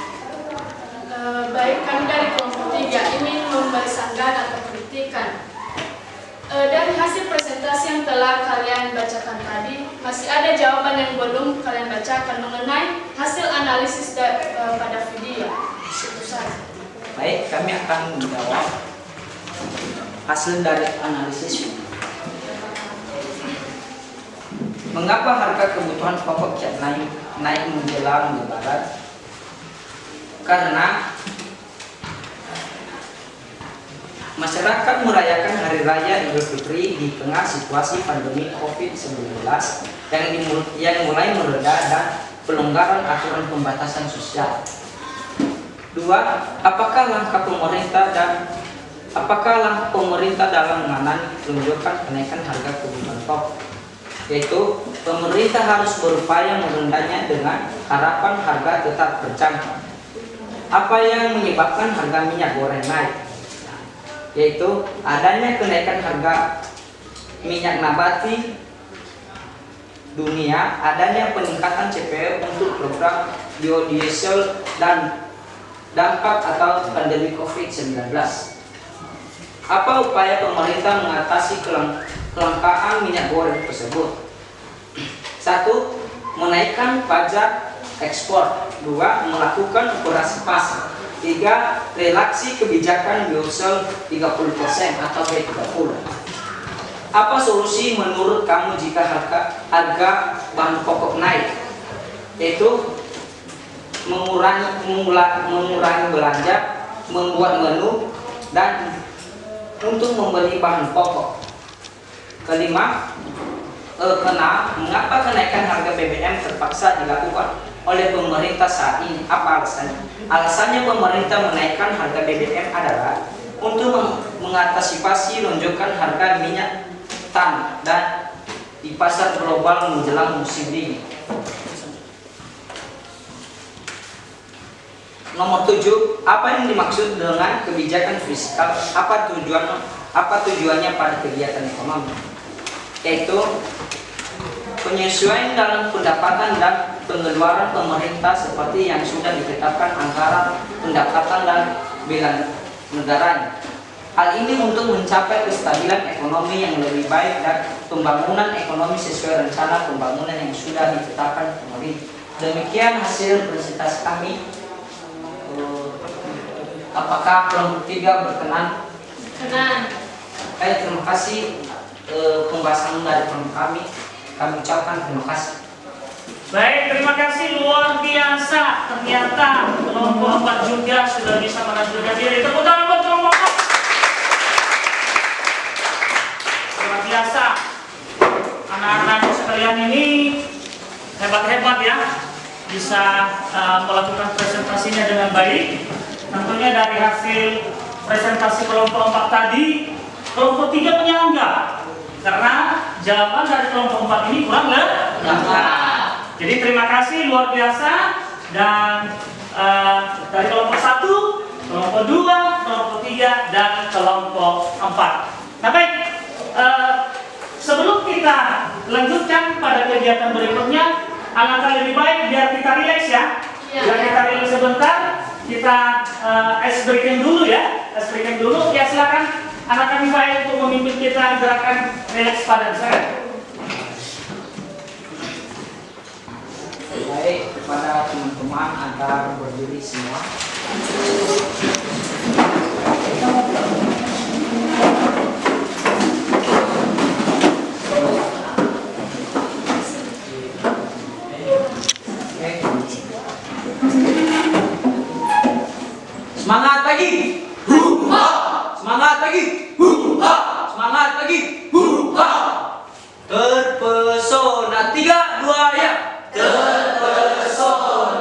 Baik, kami dari kelompok 3 ingin memberi sanggahan atau kritikan. Dari hasil presentasi yang telah kalian bacakan tadi, masih ada jawaban yang belum kalian bacakan mengenai hasil analisis pada video. Itu saja. Baik, kami akan menjawab hasil dari analisis. Mengapa harga kebutuhan pokok naik menjelang Lebaran? Karena masyarakat merayakan Hari Raya Idul Fitri di tengah situasi pandemi COVID-19 yang mulai mereda dan pelonggaran aturan pembatasan sosial. 2. Apakah langkah pemerintah dalam menangani lonjakan kenaikan harga kebutuhan pokok? Yaitu pemerintah harus berupaya merendahnya dengan harapan harga tetap terjangkau. Apa yang menyebabkan harga minyak goreng naik? Yaitu adanya kenaikan harga minyak nabati dunia, adanya peningkatan CPO untuk program biodiesel dan dampak atau pandemi COVID-19. Apa upaya pemerintah mengatasi kelangkaan minyak goreng tersebut? 1. Menaikkan pajak ekspor. 2. Melakukan operasi pasar. 3. Relaksi kebijakan biodiesel 30% atau B30. Apa solusi menurut kamu jika harga bahan pokok naik? Yaitu mengurangi belanja, membuat menu, dan untuk membeli bahan pokok. Kelima, mengapa kenaikan harga BBM terpaksa dilakukan oleh pemerintah saat ini? Apa alasannya? Alasannya pemerintah menaikkan harga BBM adalah untuk mengantisipasi lonjakan harga minyak tanah dan di pasar global menjelang musim dingin. Nomor 7, apa yang dimaksud dengan kebijakan fiskal? Apa tujuannya pada kegiatan ekonomi? Yaitu penyesuaian dalam pendapatan dan pengeluaran pemerintah seperti yang sudah ditetapkan antara pendapatan dan belan negaranya. Hal ini untuk mencapai kestabilan ekonomi yang lebih baik dan pembangunan ekonomi sesuai rencana pembangunan yang sudah ditetapkan pemerintah. Demikian hasil presentasi kami. Apakah kelompok 3 berkenan? Kenan. Baik, terima kasih pembahasan dari kelompok kami. Kami ucapkan terima kasih. Baik, terima kasih luar biasa. Ternyata kelompok 4 juga sudah bisa menampilkan diri. Tepuk tangan buat kelompok 4. Luar biasa. Anak-anak sekalian ini hebat-hebat ya. Bisa melakukan presentasinya dengan baik. Tentunya dari hasil presentasi kelompok 4 tadi, kelompok 3 menyangga karena jawaban dari kelompok 4 ini kurang lengkap. Jadi terima kasih luar biasa. Dan dari kelompok 1, kelompok 2, kelompok 3, dan kelompok 4. Nah baik, sebelum kita lanjutkan pada kegiatan berikutnya, alangkah lebih baik biar kita rileks ya. Biar kita rileks sebentar. Kita ice breaking dulu ya, ice breaking dulu. Ya silakan anak kami baik untuk memimpin kita gerakan relax badan. Baik, kepada teman-teman agar berdiri semua. Semangat lagi. Semangat lagi. Semangat lagi. Terpesona 3, 2 ya. Terpesona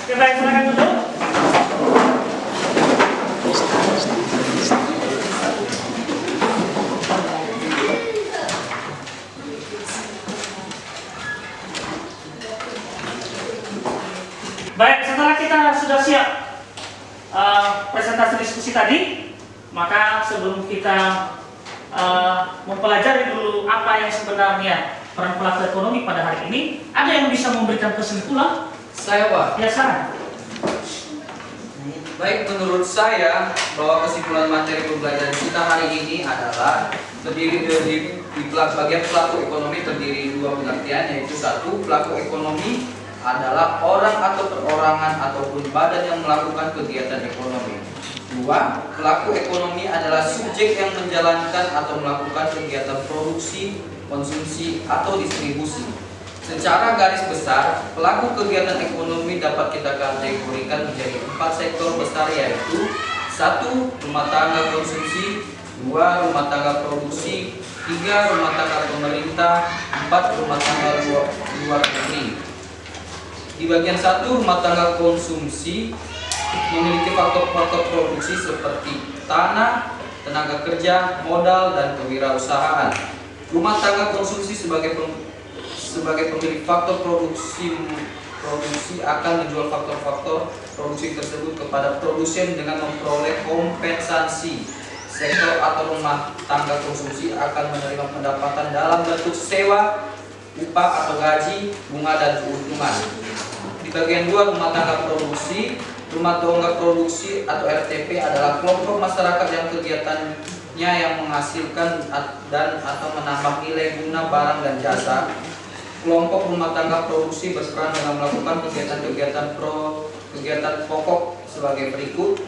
Oke, baik, silakan duduk. Baik, setelah kita sudah siap presentasi diskusi tadi, maka sebelum kita mempelajari dulu apa yang sebenarnya peran pelaku ekonomi pada hari ini, ada yang bisa memberikan kesimpulan? Saya, Pak. Ya, sana. Baik, menurut saya bahwa kesimpulan materi pembelajaran kita hari ini adalah terdiri dari bagian pelaku ekonomi terdiri dua pengertian, yaitu satu, pelaku ekonomi adalah orang atau perorangan ataupun badan yang melakukan kegiatan ekonomi. Dua, pelaku ekonomi adalah subjek yang menjalankan atau melakukan kegiatan produksi, konsumsi, atau distribusi. Secara garis besar, pelaku kegiatan ekonomi dapat kita kategorikan menjadi 4 sektor besar, yaitu 1. Rumah tangga konsumsi, 2. Rumah tangga produksi, 3. Rumah tangga pemerintah, 4. Rumah tangga luar negeri. Di bagian 1, rumah tangga konsumsi memiliki faktor-faktor produksi seperti tanah, tenaga kerja, modal, dan kewirausahaan. Rumah tangga konsumsi sebagai pemilik faktor produksi akan menjual faktor-faktor produksi tersebut kepada produsen dengan memperoleh kompensasi. Sektor atau rumah tangga konsumsi akan menerima pendapatan dalam bentuk sewa, upah atau gaji, bunga, dan keuntungan. Di bagian 2, rumah tangga produksi. Rumah tangga produksi atau RTP adalah kelompok masyarakat yang kegiatannya yang menghasilkan dan atau menambah nilai guna barang dan jasa. Kelompok rumah tangga produksi berperan dalam melakukan kegiatan pokok sebagai berikut.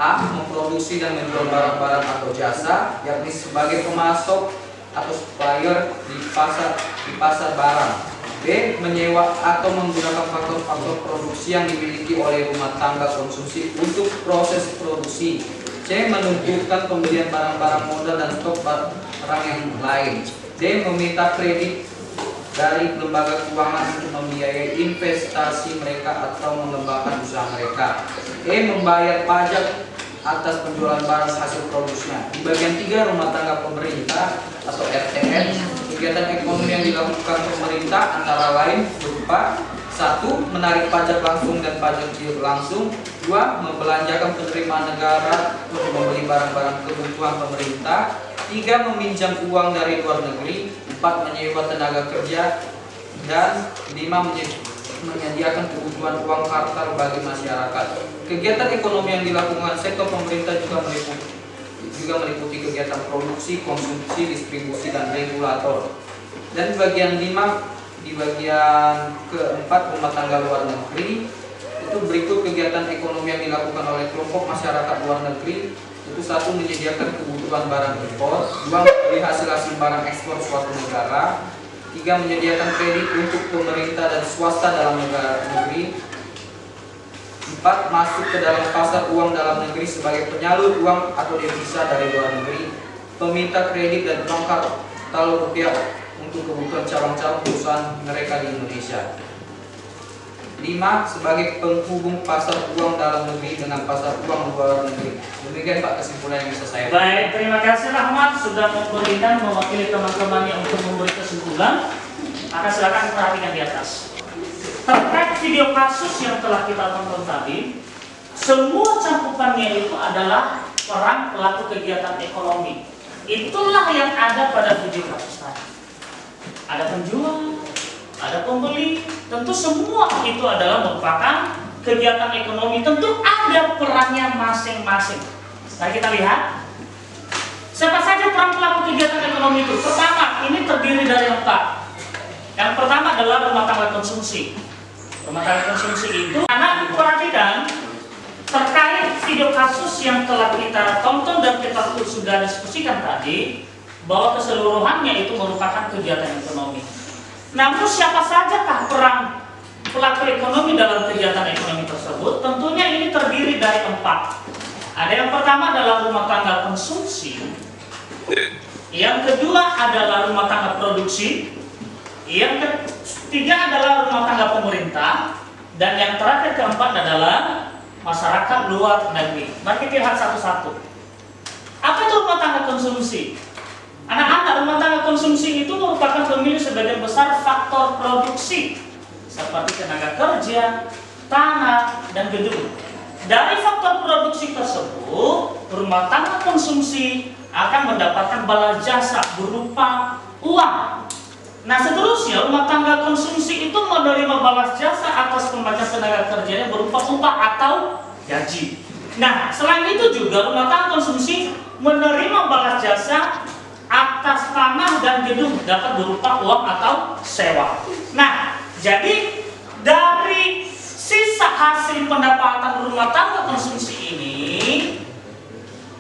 A. Memproduksi dan menjual barang-barang atau jasa, yakni sebagai pemasok atau supplier di pasar barang. B. Menyewa atau menggunakan faktor-faktor produksi yang dimiliki oleh rumah tangga konsumsi untuk proses produksi. C. Menunjukkan pembelian barang-barang modal dan stok barang yang lain. D. Meminta kredit dari lembaga keuangan untuk membiayai investasi mereka atau mengembangkan usaha mereka. E. Membayar pajak atas penjualan barang hasil produksinya. Di bagian 3, rumah tangga pemerintah atau RTN. Kegiatan ekonomi yang dilakukan pemerintah antara lain berupa 1. Menarik pajak langsung dan pajak tidak langsung. 2. Membelanjakan penerimaan negara untuk membeli barang-barang kebutuhan pemerintah. 3. Meminjam uang dari luar negeri. 4. Menyewa tenaga kerja. Dan 5. Menyediakan kebutuhan uang kartal bagi masyarakat. Kegiatan ekonomi yang dilakukan sektor pemerintah juga meliputi kegiatan produksi, konsumsi, distribusi, dan regulator. Dan di bagian 5, di bagian keempat, rumah tangga luar negeri, itu berikut kegiatan ekonomi yang dilakukan oleh kelompok masyarakat luar negeri. Itu 1. Menyediakan kebutuhan barang impor. 2. Membeli hasil-hasil barang ekspor suatu negara. 3. Menyediakan kredit untuk pemerintah dan swasta dalam negeri. 4. Masuk ke dalam pasar uang dalam negeri sebagai penyalur uang atau devisa dari luar negeri, peminta kredit dan penukar rupiah untuk kebutuhan cabang-cabang perusahaan mereka di Indonesia. 5. Sebagai penghubung pasar uang dalam negeri dengan pasar uang luar negeri. Demikian Pak kesimpulan yang bisa saya berikan. Baik, terima kasih Rahmat sudah memberikan mewakili teman-temannya untuk memberi kesimpulan. Maka silakan perhatikan di atas. Terkait video kasus yang telah kita tonton tadi, semua cakupannya itu adalah peran pelaku kegiatan ekonomi. Itulah yang ada pada video kasus tadi. Ada penjual, ada pembeli, tentu semua itu adalah merupakan kegiatan ekonomi. Tentu ada perannya masing-masing. Nah, kita lihat siapa saja peran pelaku kegiatan ekonomi itu. Pertama, ini terdiri dari 4. Yang pertama adalah rumah tangga konsumsi. Rumah tangga konsumsi itu, karena perhatikan terkait video kasus yang telah kita tonton dan kita sudah diskusikan tadi, bahwa keseluruhannya itu merupakan kegiatan ekonomi. Namun siapa sajakah peran pelaku ekonomi dalam kegiatan ekonomi tersebut? Tentunya ini terdiri dari 4. Ada yang pertama adalah rumah tangga konsumsi, yang kedua adalah rumah tangga produksi, yang ketiga adalah rumah tangga pemerintah, Dan yang terakhir keempat adalah masyarakat luar negeri. Mari kita lihat satu-satu. Apa itu rumah tangga konsumsi? Anak-anak, rumah tangga konsumsi itu merupakan pemilik sebagian besar faktor produksi seperti tenaga kerja, tanah, dan gedung. Dari faktor produksi tersebut, rumah tangga konsumsi akan mendapatkan bala jasa berupa uang. Nah, seterusnya rumah tangga konsumsi itu menerima balas jasa atas pembacaan tenaga kerjanya berupa upah atau gaji. Nah, selain itu juga rumah tangga konsumsi menerima balas jasa atas tanah dan gedung dapat berupa uang atau sewa. Nah, jadi dari sisa hasil pendapatan rumah tangga konsumsi ini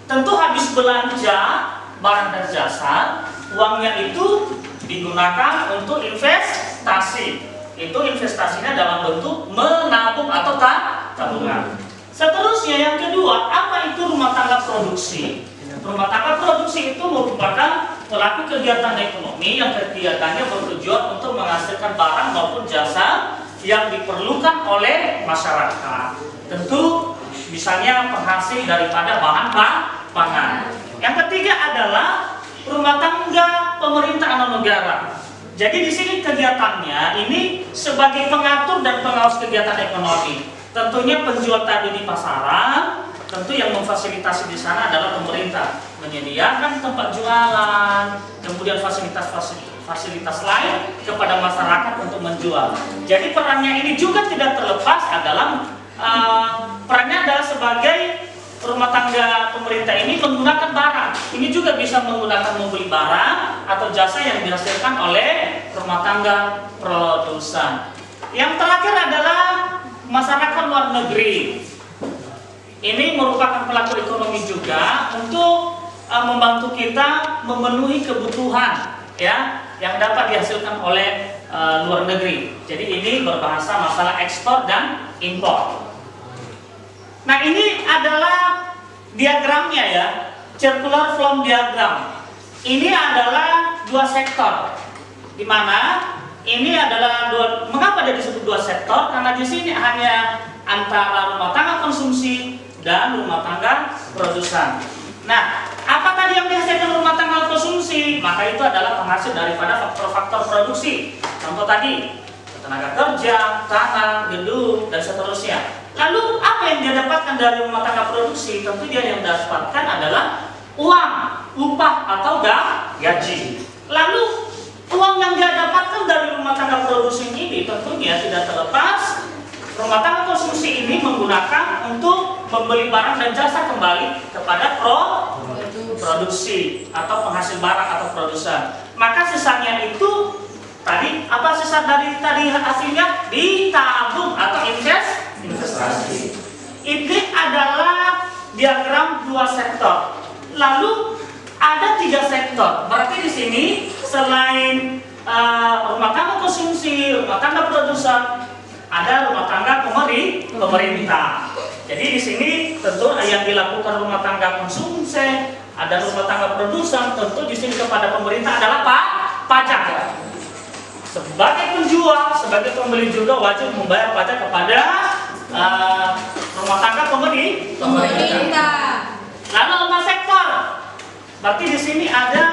tentu habis belanja barang dan jasa, uangnya itu digunakan untuk investasi. Itu investasinya dalam bentuk menabung atau tabungan. Seterusnya yang kedua, apa itu rumah tangga produksi? Rumah tangga produksi itu merupakan pelaku kegiatan ekonomi yang kegiatannya bertujuan untuk menghasilkan barang maupun jasa yang diperlukan oleh masyarakat. Tentu misalnya penghasil daripada bahan pangan. Yang ketiga adalah rumah tangga pemerintah atau negara. Jadi di sini kegiatannya ini sebagai pengatur dan pengawas kegiatan ekonomi. Tentunya penjual tadi di pasaran, tentu yang memfasilitasi di sana adalah pemerintah, menyediakan tempat jualan, kemudian fasilitas lain kepada masyarakat untuk menjual. Jadi perannya ini juga tidak terlepas adalah perannya adalah sebagai rumah tangga pemerintah ini menggunakan barang. Ini juga bisa menggunakan membeli barang atau jasa yang dihasilkan oleh rumah tangga produsen. Yang terakhir adalah masyarakat luar negeri. Ini merupakan pelaku ekonomi juga untuk membantu kita memenuhi kebutuhan ya yang dapat dihasilkan oleh luar negeri. Jadi ini berbahasa masalah ekspor dan impor. Nah, ini adalah diagramnya ya, circular flow diagram. Ini adalah dua sektor, di mana ini adalah mengapa dia disebut dua sektor? Karena di sini hanya antara rumah tangga konsumsi dan rumah tangga produsen. Nah, apa tadi yang dihasilkan rumah tangga konsumsi? Maka itu adalah penghasil daripada faktor-faktor produksi. Contoh tadi, tenaga kerja, tanah, gedung, dan seterusnya. Lalu apa yang dia dapatkan dari rumah tangga produksi? Tentu dia yang dapatkan adalah uang, upah atau gaji. Lalu uang yang dia dapatkan dari rumah tangga produksi ini tentunya tidak terlepas rumah tangga konsumsi ini menggunakan untuk membeli barang dan jasa kembali kepada produksi atau penghasil barang atau produsen. Maka sisanya itu tadi apa sisa dari tadi hasilnya ditabung atau investasi. Ini adalah diagram dua sektor. Lalu ada tiga sektor. Berarti di sini selain rumah tangga konsumsi, rumah tangga produsen, ada rumah tangga pemerintah. Jadi di sini tentu yang dilakukan rumah tangga konsumsi, ada rumah tangga produsen, tentu di sini kepada pemerintah adalah pajak. Sebagai penjual, sebagai pembeli juga wajib membayar pajak kepada rumah tangga pemerintah. Lalu lima sektor. Berarti di sini ada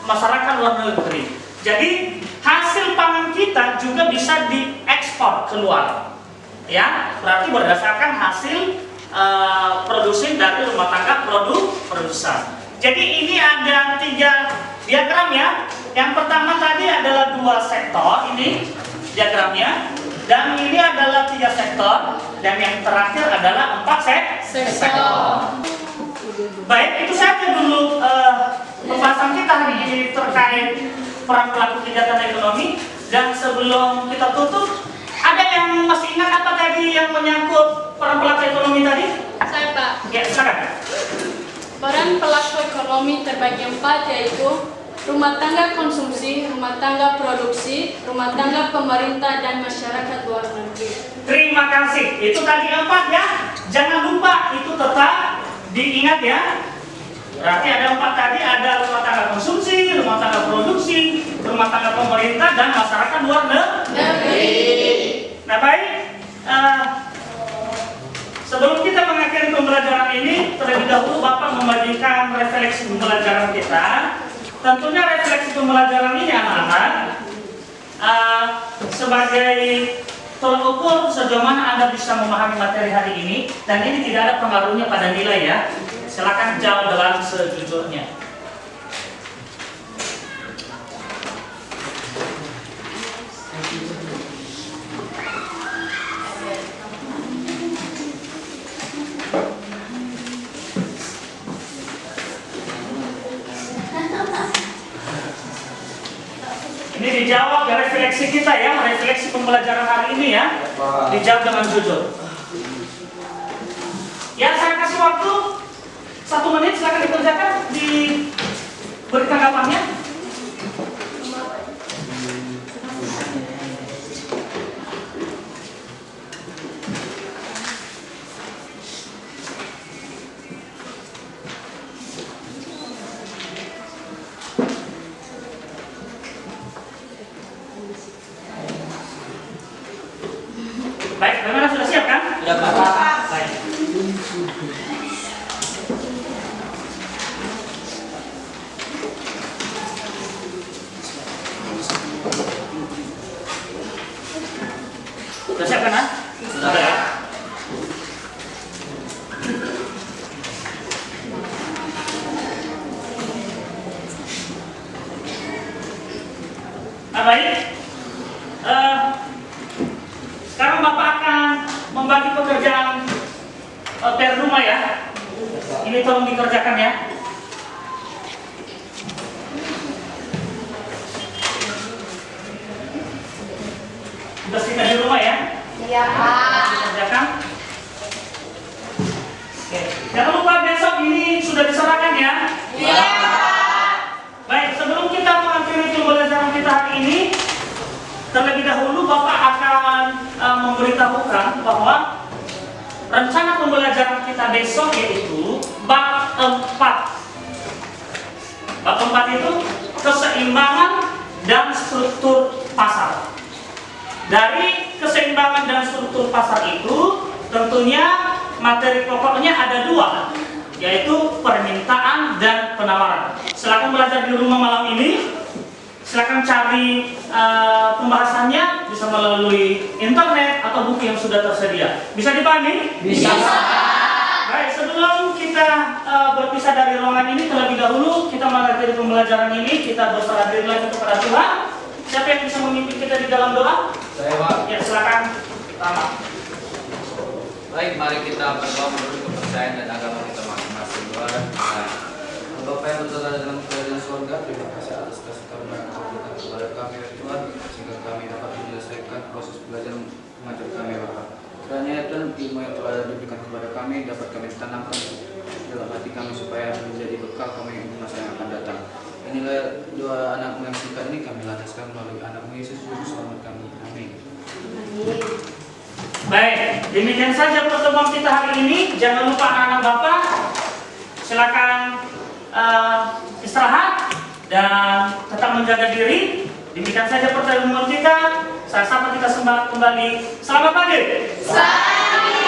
masyarakat luar negeri. Jadi hasil pangan kita juga bisa diekspor keluar. Ya, berarti berdasarkan hasil produksi dari rumah tangga produsen. Jadi ini ada tiga diagram ya. Yang pertama tadi adalah dua sektor, ini diagramnya. Dan ini adalah tiga sektor. Dan yang terakhir adalah 4 sektor. Baik, itu saja dulu pembahasan kita hari ini terkait peran pelaku kegiatan ekonomi. Dan sebelum kita tutup, ada yang masih ingat apa tadi yang menyangkut peran pelaku ekonomi tadi? Saya, Pak. Ya, silakan. Peran pelaku ekonomi terbagi 4, yaitu rumah tangga konsumsi, rumah tangga produksi, rumah tangga pemerintah, dan masyarakat luar negeri. Terima kasih. Itu tadi 4 ya. Jangan lupa itu tetap diingat ya. Berarti ada 4 tadi, ada rumah tangga konsumsi, rumah tangga produksi, rumah tangga pemerintah, dan masyarakat luar negeri. Nah baik, sebelum kita mengakhiri pembelajaran ini, terlebih dahulu Bapak membagikan refleksi pembelajaran kita. Tentunya refleksi pembelajaran ini anak-anak sebagai tolak ukur sejauh mana Anda bisa memahami materi hari ini, dan ini tidak ada pengaruhnya pada nilai ya. Silakan jawab dengan sejujurnya. Ini dijawab dari refleksi kita ya, refleksi pembelajaran hari ini ya. Dijawab dengan jujur. Ya, saya kasih waktu 1 menit, silakan dikerjakan, diberi tanggapannya. Baik, bagaimana, sudah siap kan? Ya, Pak. Baik. Sudah siap kan? Sudah ya. Baik. Sekarang Bapak akan membagi pekerjaan PR rumah ya. Ini tolong dikerjakan ya. Tugas kita di rumah ya. Iya, Pak. Dikerjakan. Oke. Jangan lupa besok ini sudah diserahkan ya. Iya. Baik, sebelum kita mengakhiri pembelajaran kita hari ini, terlebih dahulu Bapak akan memberitahukan bahwa rencana pembelajaran kita besok yaitu bab 4. Bab 4 itu keseimbangan dan struktur pasar. Dari keseimbangan dan struktur pasar itu tentunya materi pokoknya ada 2, yaitu permintaan dan penawaran. Silakan belajar di rumah malam ini. Silakan cari pembahasannya bisa melalui internet atau buku yang sudah tersedia. Bisa dipahami? Bisa. Baik, sebelum kita berpisah dari ruangan ini, terlebih dahulu kita mengakhiri pembelajaran ini, kita berserah diri lagi kepada Tuhan. Siapa yang bisa memimpin kita di dalam doa? Saya, Pak. Ya, silakan. Pertama. Baik, mari kita berdoa menurut kepercayaan dan agama kita masing-masing. Bapak yang berada dalam kerajaan surga, terima kasih atas kasih karunia kepada kami ya Tuhan, sehingga kami dapat menyelesaikan proses belajar mengajar kami Bapak. Kiranya Tuhan, ilmu yang telah diberikan kepada kami dapat kami tanamkan dalam hati kami supaya menjadi bekal kami di masa yang akan datang. Inilah doa anakmu yang singkat ini kami lanjutkan melalui anakmu Yesus Juru Selamat kami. Amin. Baik, demikian saja pertemuan kita hari ini. Jangan lupa anak-anak Bapak, silakan istirahat dan tetap menjaga diri. Demikian saja pertemuan kita. Saya sapa kita kembali. Selamat pagi. Selamat